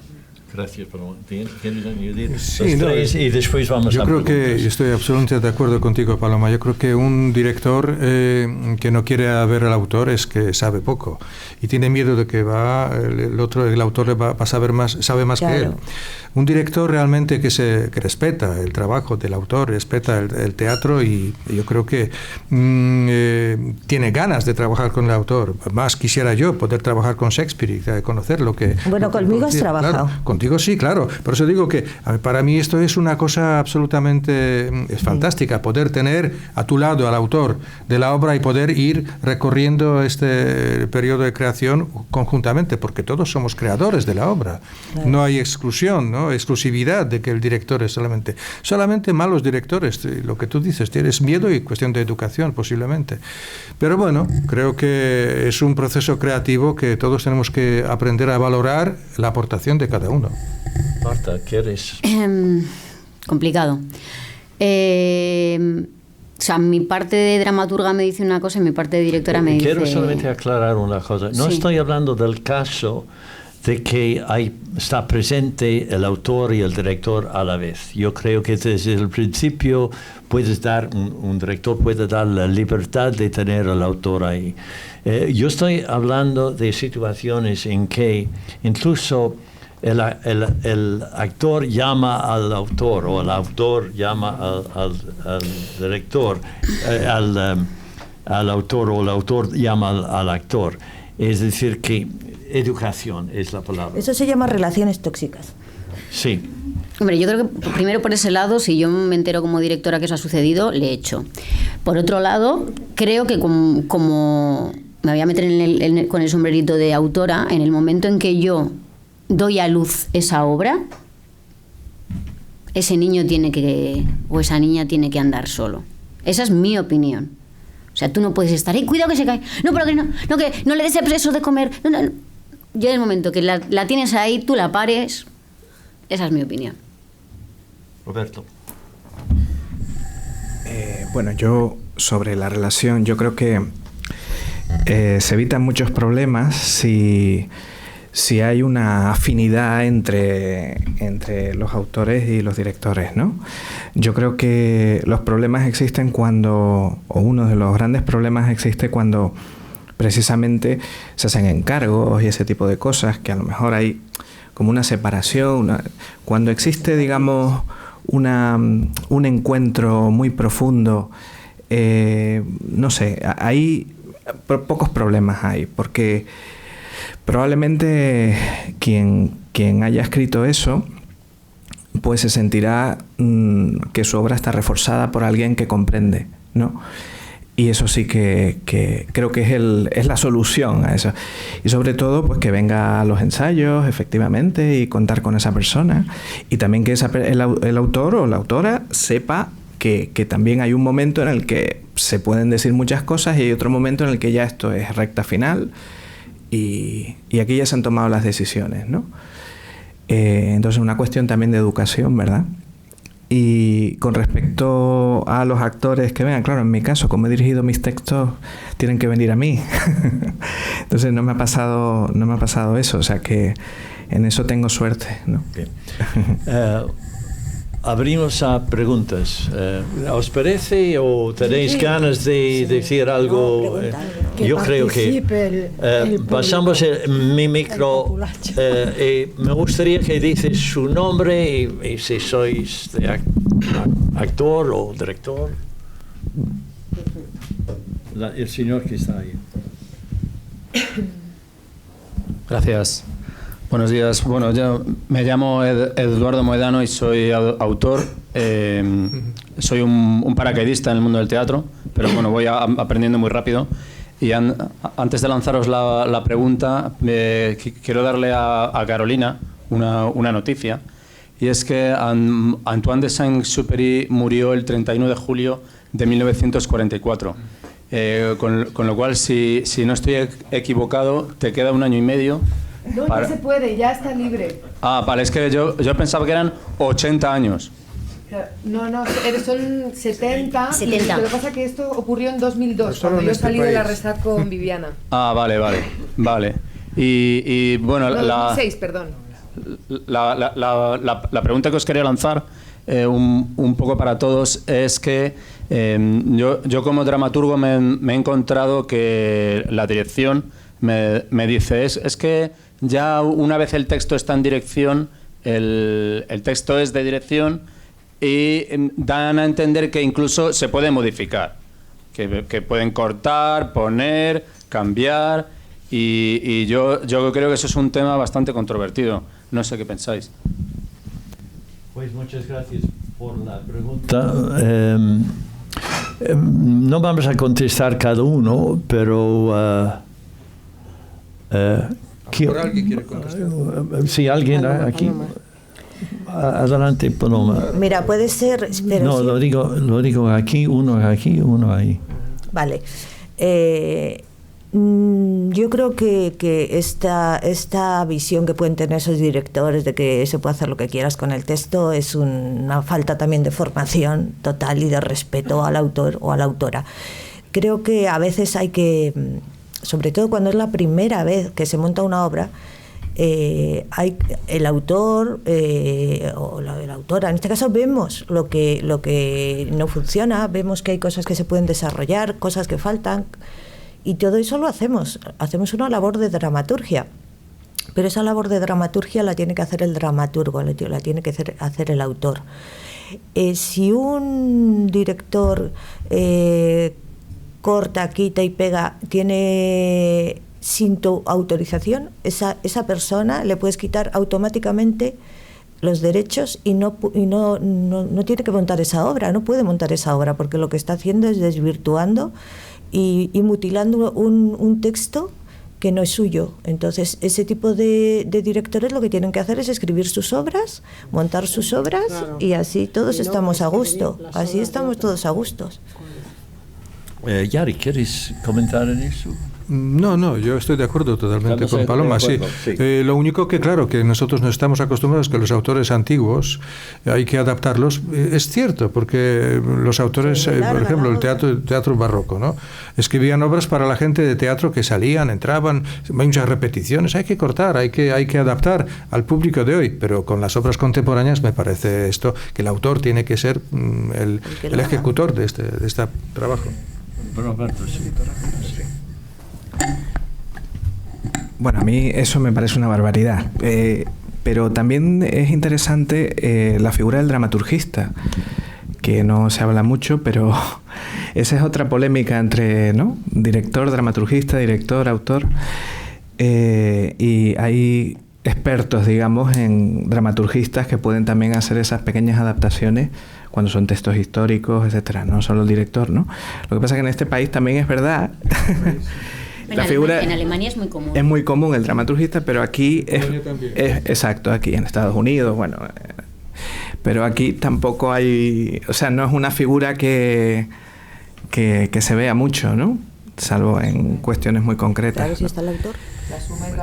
S1: Gracias por añadir.
S5: Sí,
S1: Y después vamos
S5: yo creo que estoy absolutamente de acuerdo contigo, Paloma. Yo creo que un director que no quiere ver al autor es que sabe poco y tiene miedo de que el autor va a sabe más claro. Que él. Un director realmente que respeta el trabajo del autor, respeta el teatro, y yo creo que tiene ganas de trabajar con el autor. Más quisiera yo poder trabajar con Shakespeare y conocer lo que...
S2: Bueno, conmigo has trabajado.
S5: Claro, contigo sí, claro. Por eso digo que para mí esto es una cosa absolutamente fantástica, poder tener a tu lado al autor de la obra y poder ir recorriendo este periodo de creación conjuntamente, porque todos somos creadores de la obra. Claro. No hay exclusión, ¿no? Exclusividad de que el director es solamente malos directores. Lo que tú dices, tienes miedo y cuestión de educación posiblemente. Pero bueno, creo que es un proceso creativo que todos tenemos que aprender a valorar la aportación de cada uno.
S1: Marta, ¿quieres?
S6: Complicado. O sea, mi parte de dramaturga me dice una cosa y mi parte de directora me dice...
S1: Quiero solamente aclarar una cosa. No estoy hablando del caso de que está presente el autor y el director a la vez. Yo creo que desde el principio un director puede dar la libertad de tener al autor ahí. Yo estoy hablando de situaciones en que incluso el actor llama al autor o el autor llama al director, al autor o el autor llama al actor. Es decir, que educación es la palabra.
S2: Eso se llama relaciones tóxicas.
S1: Sí.
S6: Hombre, yo creo que primero por ese lado, si yo me entero como directora que eso ha sucedido, le echo. Por otro lado, creo que como me voy a meter con el sombrerito de autora, en el momento en que yo doy a luz esa obra, ese niño o esa niña tiene que andar solo. Esa es mi opinión. O sea, tú no puedes estar ahí, cuidado que se cae. No, pero que no le des eso de comer. No. Yo en el momento que la tienes ahí, tú la pares. Esa es mi opinión.
S1: Roberto.
S7: Bueno, yo sobre la relación, yo creo que se evitan muchos problemas si hay una afinidad entre los autores y los directores, ¿no? Yo creo que los problemas existen o uno de los grandes problemas existe cuando precisamente se hacen encargos y ese tipo de cosas, que a lo mejor hay como una separación, cuando existe, digamos, un encuentro muy profundo, no sé, hay pocos problemas hay, porque probablemente quien haya escrito eso pues se sentirá que su obra está reforzada por alguien que comprende, ¿no? Y eso sí que creo que es la solución a eso. Y sobre todo, pues que venga a los ensayos, efectivamente, y contar con esa persona. Y también que el autor o la autora sepa que también hay un momento en el que se pueden decir muchas cosas y hay otro momento en el que ya esto es recta final y aquí ya se han tomado las decisiones, ¿no? Entonces, una cuestión también de educación, ¿verdad? Y con respecto a los actores que vengan, claro, en mi caso, como he dirigido mis textos, tienen que venir a mí. Entonces no me ha pasado eso, o sea que en eso tengo suerte, ¿no?
S1: Okay. Abrimos a preguntas. ¿Os parece o tenéis ganas de decir algo? Yo creo que pasamos mi micro y me gustaría que dices su nombre y si sois actor o director. El señor que está ahí.
S9: Gracias. Buenos días. Bueno, yo me llamo Eduardo Moedano y soy autor. Soy un paracaidista en el mundo del teatro, pero bueno, voy aprendiendo muy rápido. Y antes de lanzaros la pregunta, quiero darle a Carolina una noticia. Y es que Antoine de Saint-Exupéry murió el 31 de julio de 1944. Con lo cual, si no estoy equivocado, te queda 1 año y medio.
S3: No, ya se puede, ya está libre.
S9: Ah, vale, es que yo pensaba que eran 80 años.
S3: No, son 70.
S6: 70.
S3: Lo que pasa es que esto ocurrió en 2002, cuando yo salí de la Resat con Viviana.
S9: Ah, vale. Y bueno,
S3: 2006, perdón.
S9: La pregunta que os quería lanzar, un poco para todos, es que yo como dramaturgo me he encontrado que la dirección me dice, es que ya una vez el texto está en dirección, el texto es de dirección y dan a entender que incluso se puede modificar, que pueden cortar, poner, cambiar y yo creo que eso es un tema bastante controvertido. No sé qué pensáis.
S1: Pues muchas gracias por la pregunta. No vamos a contestar cada uno, pero...
S5: ¿Por alguien quiere contestar?
S1: Sí, alguien aquí. Adelante, Paloma.
S2: Mira, puede ser... Pero
S1: no,
S2: sí.
S1: lo digo aquí, uno ahí.
S2: Vale. Yo creo que esta visión que pueden tener esos directores de que se puede hacer lo que quieras con el texto es una falta también de formación total y de respeto al autor o a la autora. Creo que a veces hay que, sobre todo cuando es la primera vez que se monta una obra, hay el autor o la autora, en este caso vemos lo que no funciona, vemos que hay cosas que se pueden desarrollar, cosas que faltan. Y todo eso lo hacemos una labor de dramaturgia, pero esa labor de dramaturgia la tiene que hacer el dramaturgo, la tiene que hacer el autor. Si un director corta, quita y pega, tiene sin tu autorización, esa persona le puedes quitar automáticamente los derechos y no tiene que montar esa obra, no puede montar esa obra, porque lo que está haciendo es desvirtuando y mutilando un texto que no es suyo. Entonces, ese tipo de directores lo que tienen que hacer es escribir sus obras, montar sus obras, claro, y así todos estamos a gusto. Así estamos todos a gustos.
S1: Yari, ¿quieres comentar en eso?
S5: No, yo estoy de acuerdo totalmente con Paloma, sí. Lo único que, claro, que nosotros no estamos acostumbrados, que los autores antiguos hay que adaptarlos. Es cierto, porque los autores, por ejemplo, el teatro barroco, ¿no? Escribían obras para la gente de teatro que salían, entraban, hay muchas repeticiones, hay que cortar, hay que adaptar al público de hoy, pero con las obras contemporáneas me parece esto, que el autor tiene que ser el ejecutor de este trabajo.
S1: Roberto, sí.
S7: Bueno, a mí eso me parece una barbaridad, pero también es interesante la figura del dramaturgista, que no se habla mucho, pero esa es otra polémica entre, ¿no?, director, dramaturgista, director, autor, y hay expertos, digamos, en dramaturgistas que pueden también hacer esas pequeñas adaptaciones cuando son textos históricos, etcétera, no solo el director, ¿no? Lo que pasa es que en este país también es verdad. La figura,
S6: en Alemania es muy común.
S7: Es muy común el dramaturgista, pero aquí es exacto, aquí en Estados Unidos, bueno, pero aquí tampoco hay, o sea, no es una figura que se vea mucho, ¿no? Salvo en cuestiones muy concretas.
S2: Claro, si está el autor.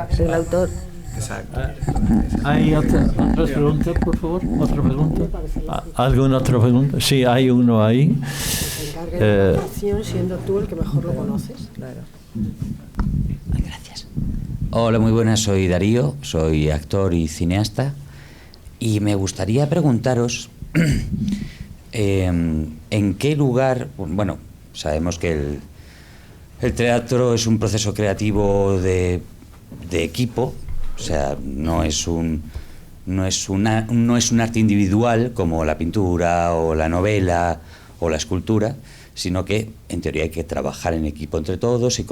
S2: Es el autor.
S7: Exacto.
S1: ¿Hay otras preguntas, por favor? ¿Otra pregunta? ¿Alguna otra pregunta? Sí, hay uno ahí.
S4: Siendo tú el que mejor lo conoces.
S2: Claro.
S10: Gracias. Hola, muy buenas, soy Darío, soy actor y cineasta y me gustaría preguntaros en qué lugar, bueno, sabemos que el teatro es un proceso creativo de equipo, o sea, no es un arte individual como la pintura o la novela o la escultura, sino que en teoría hay que trabajar en equipo entre todos y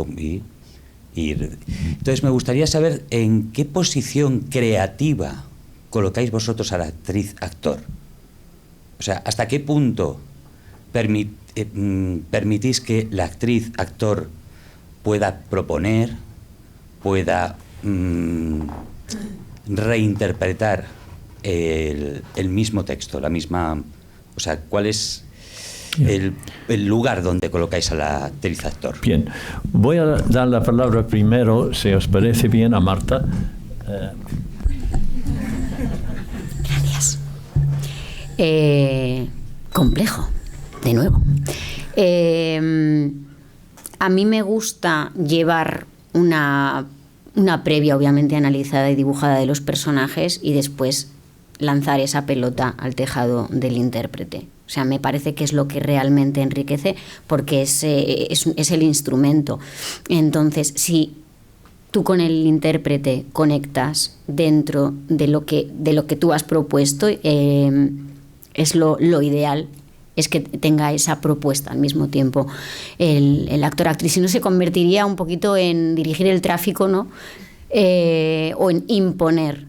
S10: entonces me gustaría saber en qué posición creativa colocáis vosotros a la actriz-actor. O sea, ¿hasta qué punto permitís que la actriz-actor pueda proponer, pueda reinterpretar el mismo texto, la misma... O sea, ¿cuál es el lugar donde colocáis a la actriz-actor?
S1: Bien, voy a dar la palabra primero, si os parece bien, a Marta.
S6: Gracias. Complejo, de nuevo. A mí me gusta llevar una previa, obviamente, analizada y dibujada de los personajes y después lanzar esa pelota al tejado del intérprete. O sea, me parece que es lo que realmente enriquece porque es el instrumento. Entonces, si tú con el intérprete conectas dentro de lo que tú has propuesto, es lo ideal, es que tenga esa propuesta al mismo tiempo el actor-actriz. Si no, se convertiría un poquito en dirigir el tráfico, ¿no? O en imponer.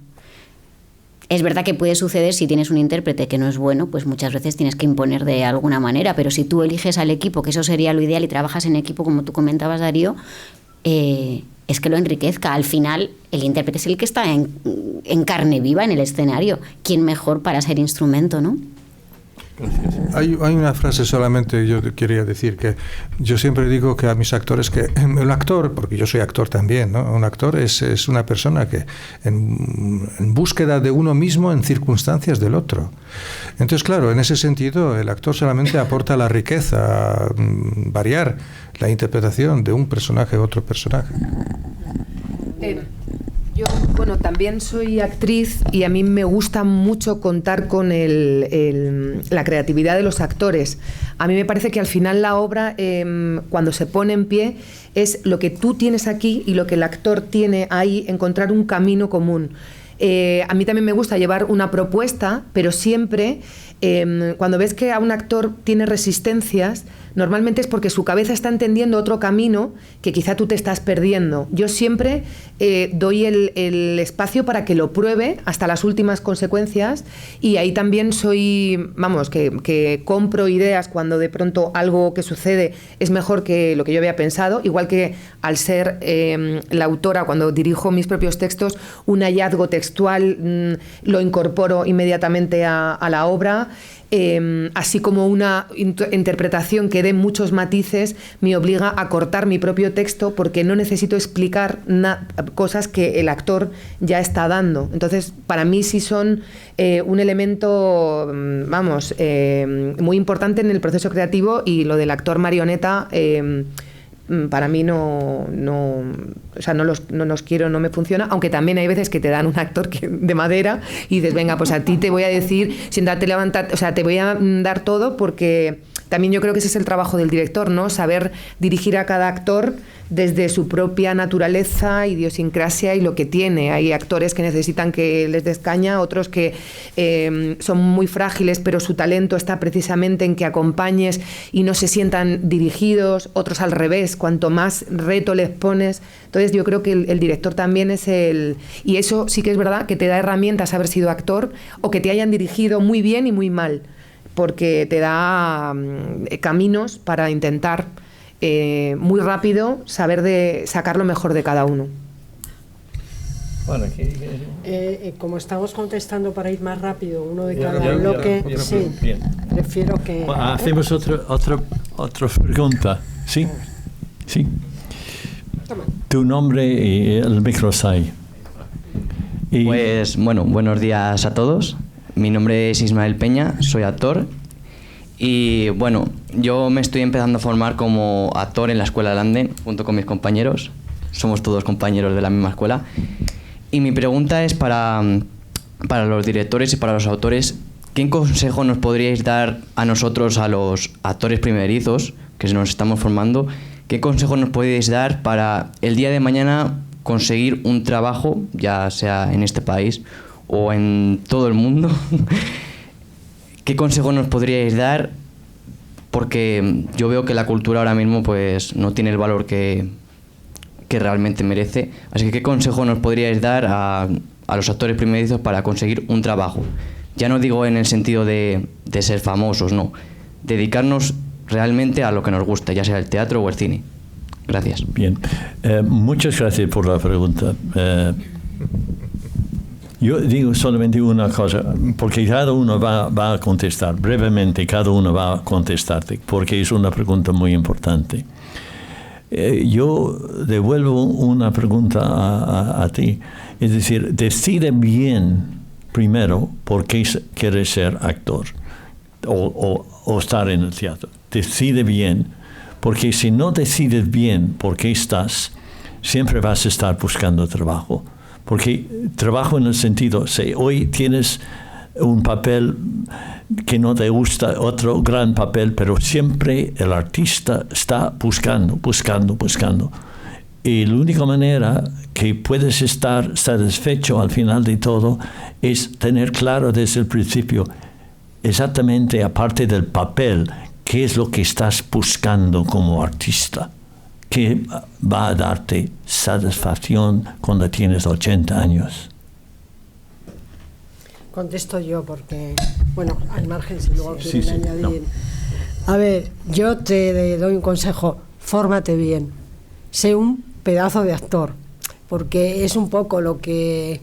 S6: Es verdad que puede suceder si tienes un intérprete que no es bueno, pues muchas veces tienes que imponer de alguna manera, pero si tú eliges al equipo, que eso sería lo ideal, y trabajas en equipo, como tú comentabas, Darío, es que lo enriquezca. Al final, el intérprete es el que está en carne viva en el escenario. ¿Quién mejor para ser instrumento, no?
S5: Hay una frase solamente yo quería decir, que yo siempre digo que a mis actores que el actor, porque yo soy actor también, ¿no? Un actor es una persona que en búsqueda de uno mismo en circunstancias del otro. Entonces, claro, en ese sentido el actor solamente aporta la riqueza, variar la interpretación de un personaje a otro personaje.
S3: Yo, bueno, también soy actriz y a mí me gusta mucho contar con la creatividad de los actores. A mí me parece que al final la obra, cuando se pone en pie, es lo que tú tienes aquí y lo que el actor tiene ahí, encontrar un camino común. A mí también me gusta llevar una propuesta, pero siempre cuando ves que a un actor tiene resistencias, normalmente es porque su cabeza está entendiendo otro camino que quizá tú te estás perdiendo. Yo siempre doy el espacio para que lo pruebe hasta las últimas consecuencias, y ahí también soy, vamos, que compro ideas cuando de pronto algo que sucede es mejor que lo que yo había pensado, igual que al ser la autora, cuando dirijo mis propios textos, un hallazgo textual lo incorporo inmediatamente a la obra. Así como una interpretación que dé muchos matices me obliga a cortar mi propio texto, porque no necesito explicar cosas que el actor ya está dando. Entonces, para mí sí son un elemento, vamos, muy importante en el proceso creativo, y lo del actor marioneta para mí no los quiero, no me funciona, aunque también hay veces que te dan un actor de madera y dices, venga, pues a ti te voy a decir, siéntate, levantar, o sea, te voy a dar todo, porque también yo creo que ese es el trabajo del director, ¿no? Saber dirigir a cada actor desde su propia naturaleza, idiosincrasia y lo que tiene. Hay actores que necesitan que les des caña, otros que son muy frágiles, pero su talento está precisamente en que acompañes y no se sientan dirigidos, otros al revés, cuanto más reto les pones. Entonces yo creo que el director también es y eso sí que es verdad que te da herramientas haber sido actor, o que te hayan dirigido muy bien y muy mal, porque te da caminos para intentar muy rápido saber sacar lo mejor de cada uno.
S1: Bueno,
S4: como estamos contestando para ir más rápido, uno de cada bloque, sí, prefiero que...
S1: Bueno, hacemos otra pregunta, ¿sí? Sí. Tu nombre y el micro está ahí.
S11: Pues bueno, buenos días a todos. Mi nombre es Ismael Peña, soy actor. Y bueno, yo me estoy empezando a formar como actor en la Escuela Landen, junto con mis compañeros. Somos todos compañeros de la misma escuela. Y mi pregunta es para los directores y para los autores: ¿qué consejo nos podríais dar a nosotros, a los actores primerizos que nos estamos formando? ¿Qué consejo nos podríais dar para el día de mañana conseguir un trabajo, ya sea en este país o en todo el mundo? ¿Qué consejo nos podríais dar? Porque yo veo que la cultura ahora mismo pues no tiene el valor que realmente merece. Así que ¿qué consejo nos podríais dar a los actores primerizos para conseguir un trabajo? Ya no digo en el sentido de ser famosos, no. Dedicarnos realmente a lo que nos gusta, ya sea el teatro o el cine. Gracias.
S1: Bien. Muchas gracias por la pregunta. Yo digo solamente una cosa, porque cada uno va a contestar, brevemente cada uno va a contestarte, porque es una pregunta muy importante. Yo devuelvo una pregunta a ti, es decir, decide bien primero por qué quieres ser actor o estar en el teatro. Decide bien, porque si no decides bien por qué estás, siempre vas a estar buscando trabajo. Porque trabajo en el sentido, si hoy tienes un papel que no te gusta, otro gran papel, pero siempre el artista está buscando. Y la única manera que puedes estar satisfecho al final de todo es tener claro desde el principio, exactamente aparte del papel, qué es lo que estás buscando como artista. Que va a darte satisfacción cuando tienes 80 años.
S4: Contesto yo porque, bueno, al margen si luego quieren añadir.
S1: No.
S4: A ver, yo te doy un consejo: fórmate bien, sé un pedazo de actor, porque es un poco lo que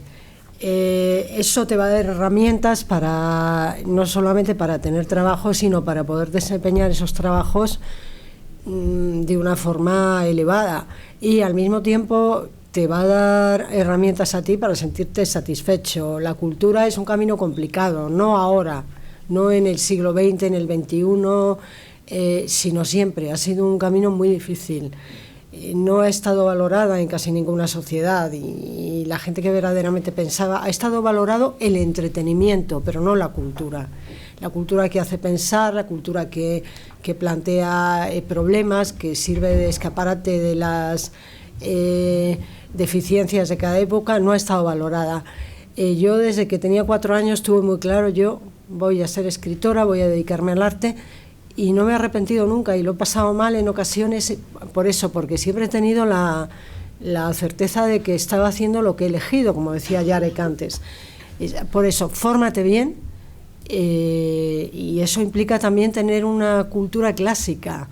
S4: eso te va a dar herramientas para, no solamente para tener trabajo, sino para poder desempeñar esos trabajos de una forma elevada, y al mismo tiempo te va a dar herramientas a ti para sentirte satisfecho. La cultura es un camino complicado, no ahora, no en el siglo XX, en el XXI, sino siempre. Ha sido un camino muy difícil. No ha estado valorada en casi ninguna sociedad, y la gente que verdaderamente pensaba, ha estado valorado el entretenimiento, pero no la cultura. La cultura que hace pensar, la cultura que plantea problemas, que sirve de escaparate de las deficiencias de cada época, no ha estado valorada. Yo desde que tenía 4 años tuve muy claro yo voy a ser escritora, voy a dedicarme al arte, y no me he arrepentido nunca, y lo he pasado mal en ocasiones por eso, porque siempre he tenido la certeza de que estaba haciendo lo que he elegido, como decía Yarek antes. Por eso, fórmate bien, y eso implica también tener una cultura clásica.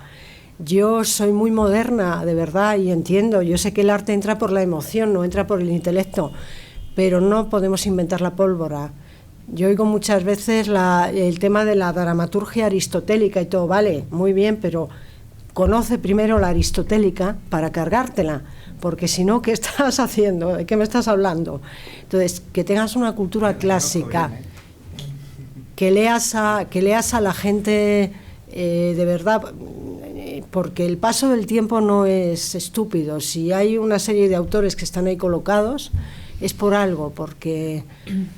S4: Yo soy muy moderna, de verdad, y entiendo, yo sé que el arte entra por la emoción, no entra por el intelecto, pero no podemos inventar la pólvora. Yo oigo muchas veces el tema de la dramaturgia aristotélica y todo, vale, muy bien, pero conoce primero la aristotélica para cargártela, porque si no, ¿qué estás haciendo? ¿De qué me estás hablando? Entonces, que tengas una cultura clásica, que leas a la gente de verdad, porque el paso del tiempo no es estúpido. Si hay una serie de autores que están ahí colocados, es por algo, porque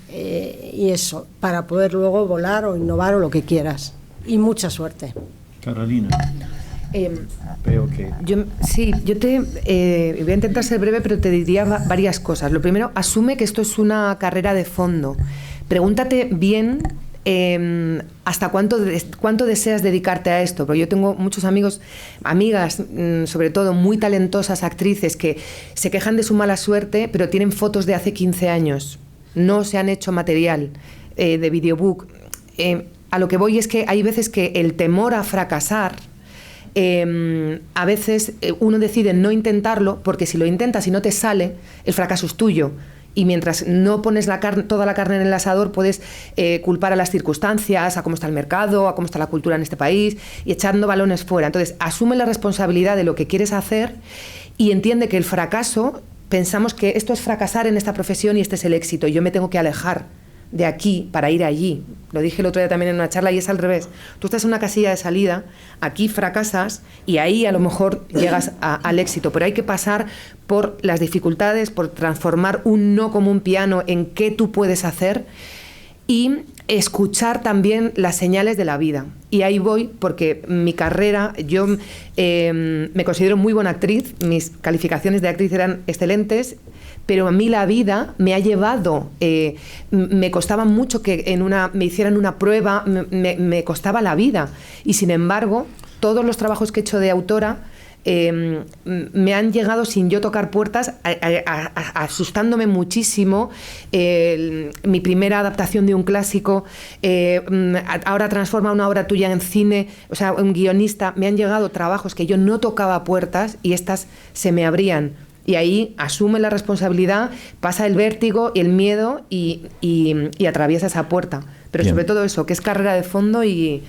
S4: y eso, para poder luego volar o innovar o lo que quieras. Y mucha suerte.
S1: Carolina.
S3: Veo que... Yo voy a intentar ser breve, pero te diría varias cosas. Lo primero, asume que esto es una carrera de fondo. Pregúntate bien hasta cuánto deseas dedicarte a esto, porque yo tengo muchos amigas, sobre todo muy talentosas actrices, que se quejan de su mala suerte, pero tienen fotos de hace 15 años, no se han hecho material de videobook. A lo que voy es que hay veces que el temor a fracasar, a veces uno decide no intentarlo, porque si lo intentas y no te sale, el fracaso es tuyo. Y mientras no pones toda la carne en el asador, puedes culpar a las circunstancias, a cómo está el mercado, a cómo está la cultura en este país, y echando balones fuera. Entonces, asume la responsabilidad de lo que quieres hacer y entiende que el fracaso, pensamos que esto es fracasar en esta profesión y este es el éxito, y yo me tengo que alejar de aquí para ir allí. Lo dije el otro día también en una charla, y es al revés. Tú estás en una casilla de salida, aquí fracasas y ahí a lo mejor llegas al éxito, pero hay que pasar por las dificultades, por transformar un no como un piano en qué tú puedes hacer y escuchar también las señales de la vida. Y ahí voy, porque mi carrera, yo me considero muy buena actriz, mis calificaciones de actriz eran excelentes, pero a mí la vida me ha llevado, me costaba mucho que me hicieran una prueba, me costaba la vida. Y sin embargo, todos los trabajos que he hecho de autora me han llegado sin yo tocar puertas, asustándome muchísimo. Mi primera adaptación de un clásico, ahora transforma una obra tuya en cine, o sea, un guionista. Me han llegado trabajos que yo no tocaba puertas y estas se me abrían. Y ahí asume la responsabilidad, pasa el vértigo y el miedo y atraviesa esa puerta. Pero
S1: Bien.
S3: sobre todo eso, que es carrera de fondo y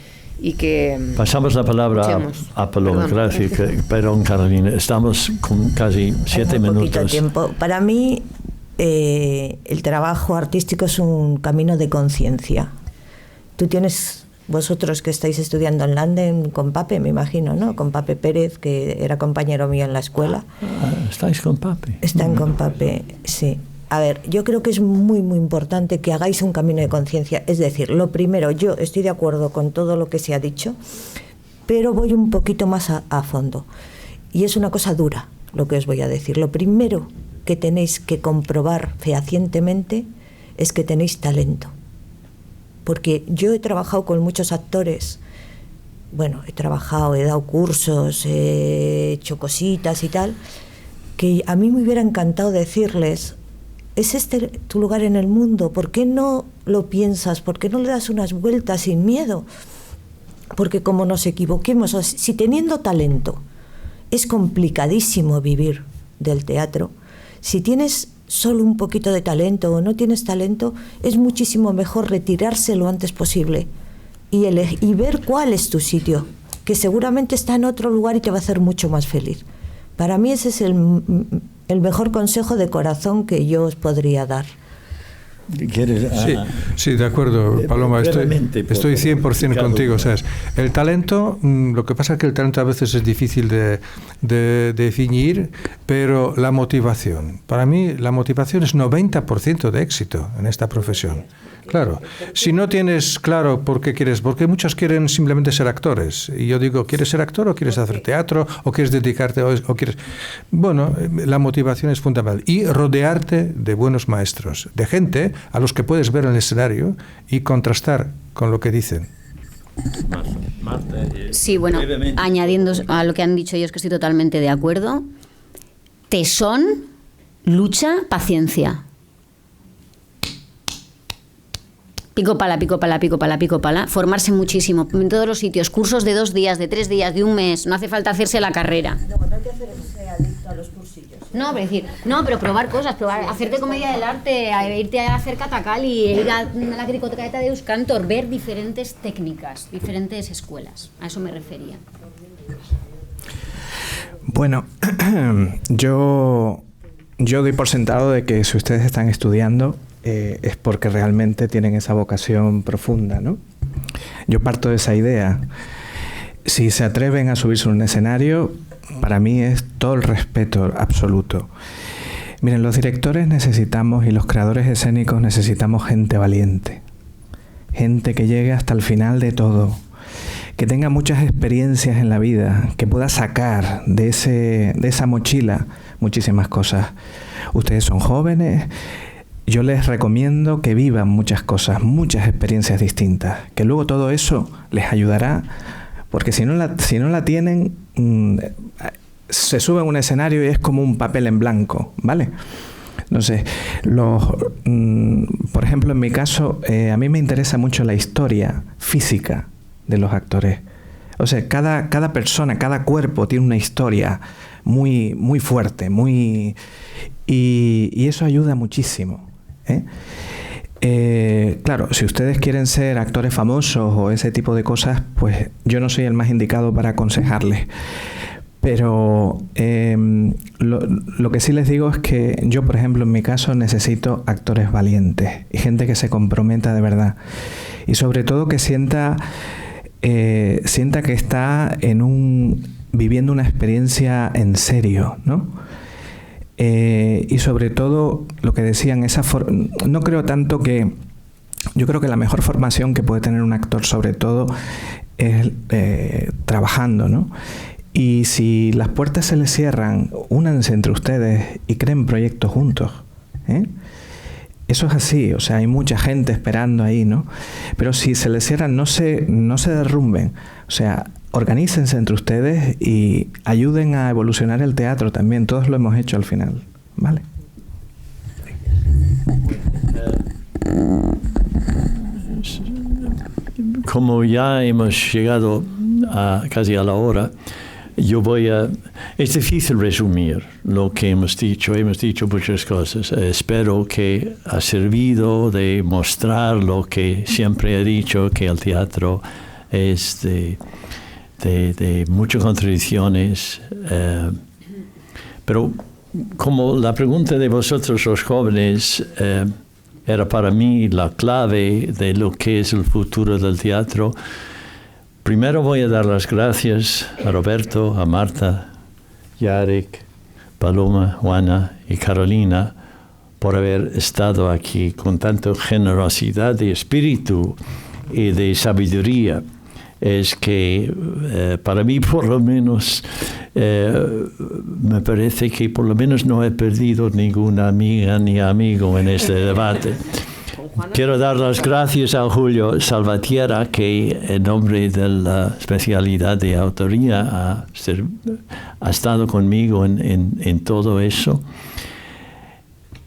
S3: que...
S1: Pasamos la palabra a Paloma. Gracias, perdón, Carolina. Estamos con casi 7 minutos.
S2: Poquito tiempo. Para mí, el trabajo artístico es un camino de conciencia. Tú tienes... Vosotros que estáis estudiando en Landen con Pape, me imagino, ¿no? Con Pape Pérez, que era compañero mío en la escuela.
S1: ¿Estáis con Pape?
S2: Están con Pape, sí. A ver, yo creo que es muy, muy importante que hagáis un camino de conciencia. Es decir, lo primero, yo estoy de acuerdo con todo lo que se ha dicho, pero voy un poquito más a fondo. Y es una cosa dura lo que os voy a decir. Lo primero que tenéis que comprobar fehacientemente es que tenéis talento. Porque yo he trabajado con muchos actores, bueno, he dado cursos, he hecho cositas y tal, que a mí me hubiera encantado decirles, ¿es este tu lugar en el mundo? ¿Por qué no lo piensas? ¿Por qué no le das unas vueltas sin miedo? Porque como nos equivoquemos, o si teniendo talento es complicadísimo vivir del teatro, si tienes solo un poquito de talento o no tienes talento, es muchísimo mejor retirarse lo antes posible y ver cuál es tu sitio, que seguramente está en otro lugar y te va a hacer mucho más feliz. Para mí ese es el mejor consejo de corazón que yo os podría dar.
S1: ¿Quieres?
S5: Sí, de acuerdo, Paloma, estoy 100% contigo. ¿Sabes? El talento, lo que pasa es que el talento a veces es difícil de definir, pero la motivación, para mí la motivación es 90% de éxito en esta profesión. Claro, si no tienes claro por qué quieres, porque muchos quieren simplemente ser actores, y yo digo, ¿quieres ser actor o quieres hacer teatro o quieres dedicarte o quieres? Bueno, la motivación es fundamental y rodearte de buenos maestros, de gente a los que puedes ver en el escenario y contrastar con lo que dicen.
S1: Marta,
S6: sí, bueno,
S1: brevemente.
S6: añadiendo a lo que han dicho ellos, que estoy totalmente de acuerdo. Tesón, lucha, paciencia. Pico pala, pico pala, pico pala, pico pala. Formarse muchísimo en todos los sitios. Cursos de 2 días, de 3 días, de 1 mes. No hace falta hacerse la carrera.
S2: No hay que hacerse adicto a los cursillos.
S6: Pero probar cosas, hacerte comedia del arte, irte a hacer catacali, ir a la Cricoteca de Euskantor, ver diferentes técnicas, diferentes escuelas. A eso me refería.
S7: Bueno, yo doy por sentado de que si ustedes están estudiando es porque realmente tienen esa vocación profunda, ¿no? Yo parto de esa idea. Si se atreven a subirse a un escenario, para mí es todo el respeto absoluto. Miren, los directores necesitamos y los creadores escénicos necesitamos gente valiente, gente que llegue hasta el final de todo, que tenga muchas experiencias en la vida, que pueda sacar de esa mochila muchísimas cosas. Ustedes son jóvenes, yo les recomiendo que vivan muchas cosas, muchas experiencias distintas, que luego todo eso les ayudará, porque si no la tienen, se sube a un escenario y es como un papel en blanco, ¿vale? Entonces, por ejemplo, en mi caso, a mí me interesa mucho la historia física de los actores. O sea, cada persona, cada cuerpo tiene una historia muy, muy fuerte, y eso ayuda muchísimo, ¿eh? Claro, si ustedes quieren ser actores famosos o ese tipo de cosas, pues yo no soy el más indicado para aconsejarles. Pero lo que sí les digo es que yo, por ejemplo, en mi caso necesito actores valientes y gente que se comprometa de verdad. Y sobre todo que sienta que está viviendo una experiencia en serio, ¿no? Y sobre todo, lo que decían, no creo tanto que... Yo creo que la mejor formación que puede tener un actor, sobre todo, es trabajando, ¿no? Y si las puertas se les cierran, únanse entre ustedes y creen proyectos juntos, ¿eh? Eso es así, o sea, hay mucha gente esperando ahí, ¿no? Pero si se les cierran, no se derrumben. O sea, organícense entre ustedes y ayuden a evolucionar el teatro también. Todos lo hemos hecho al final, ¿vale?
S1: Como ya hemos llegado casi a la hora, es difícil resumir lo que hemos dicho muchas cosas. Espero que ha servido de mostrar lo que siempre he dicho, que el teatro es de muchas contradicciones, pero como la pregunta de vosotros los jóvenes era para mí la clave de lo que es el futuro del teatro, primero voy a dar las gracias a Roberto, a Marta, Yarek, Paloma, Juana y Carolina por haber estado aquí con tanta generosidad de espíritu y de sabiduría. Es que para mí, por lo menos, me parece que por lo menos no he perdido ninguna amiga ni amigo en este debate. Quiero dar las gracias a Julio Salvatierra, que en nombre de la especialidad de autoría ha estado conmigo en todo eso.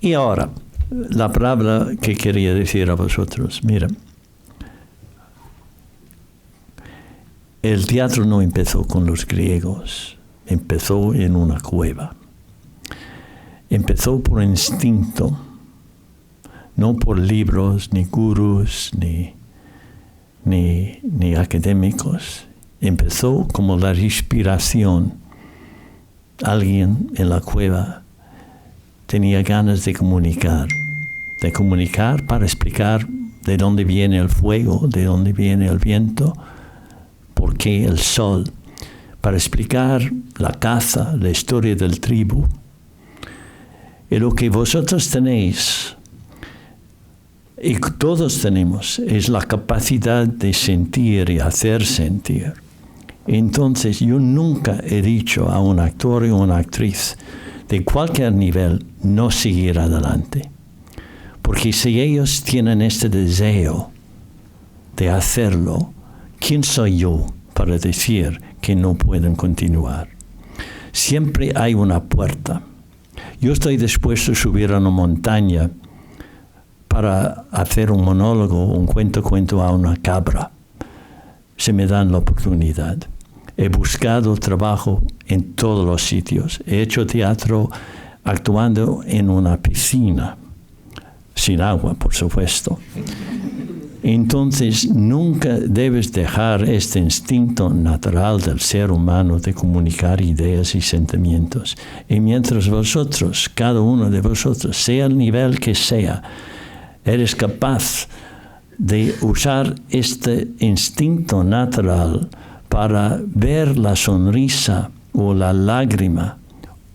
S1: Y ahora, la palabra que quería decir a vosotros. Mira, el teatro no empezó con los griegos, empezó en una cueva. Empezó por instinto, no por libros, ni gurús, ni académicos. Empezó como la inspiración. Alguien en la cueva tenía ganas de comunicar para explicar de dónde viene el fuego, de dónde viene el viento, por qué el sol, para explicar la caza, la historia del tribu. Y lo que vosotros tenéis, y todos tenemos, es la capacidad de sentir y hacer sentir. Entonces, yo nunca he dicho a un actor o una actriz de cualquier nivel no seguir adelante. Porque si ellos tienen este deseo de hacerlo, ¿quién soy yo para decir que no pueden continuar? Siempre hay una puerta. Yo estoy dispuesto a subir a una montaña para hacer un monólogo, un cuento a una cabra. Se me dan la oportunidad. He buscado trabajo en todos los sitios. He hecho teatro actuando en una piscina, sin agua, por supuesto. Entonces, nunca debes dejar este instinto natural del ser humano de comunicar ideas y sentimientos. Y mientras vosotros, cada uno de vosotros, sea el nivel que sea, eres capaz de usar este instinto natural para ver la sonrisa o la lágrima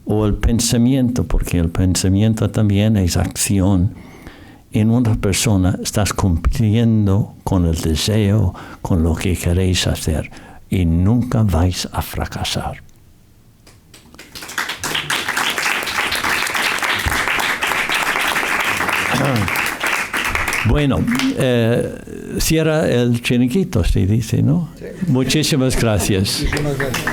S1: o el pensamiento, porque el pensamiento también es acción, en una persona, estás cumpliendo con el deseo, con lo que queréis hacer, y nunca vais a fracasar. Bueno, cierra el chiringuito, se dice, ¿no? Sí. Muchísimas gracias.
S5: Muchísimas gracias.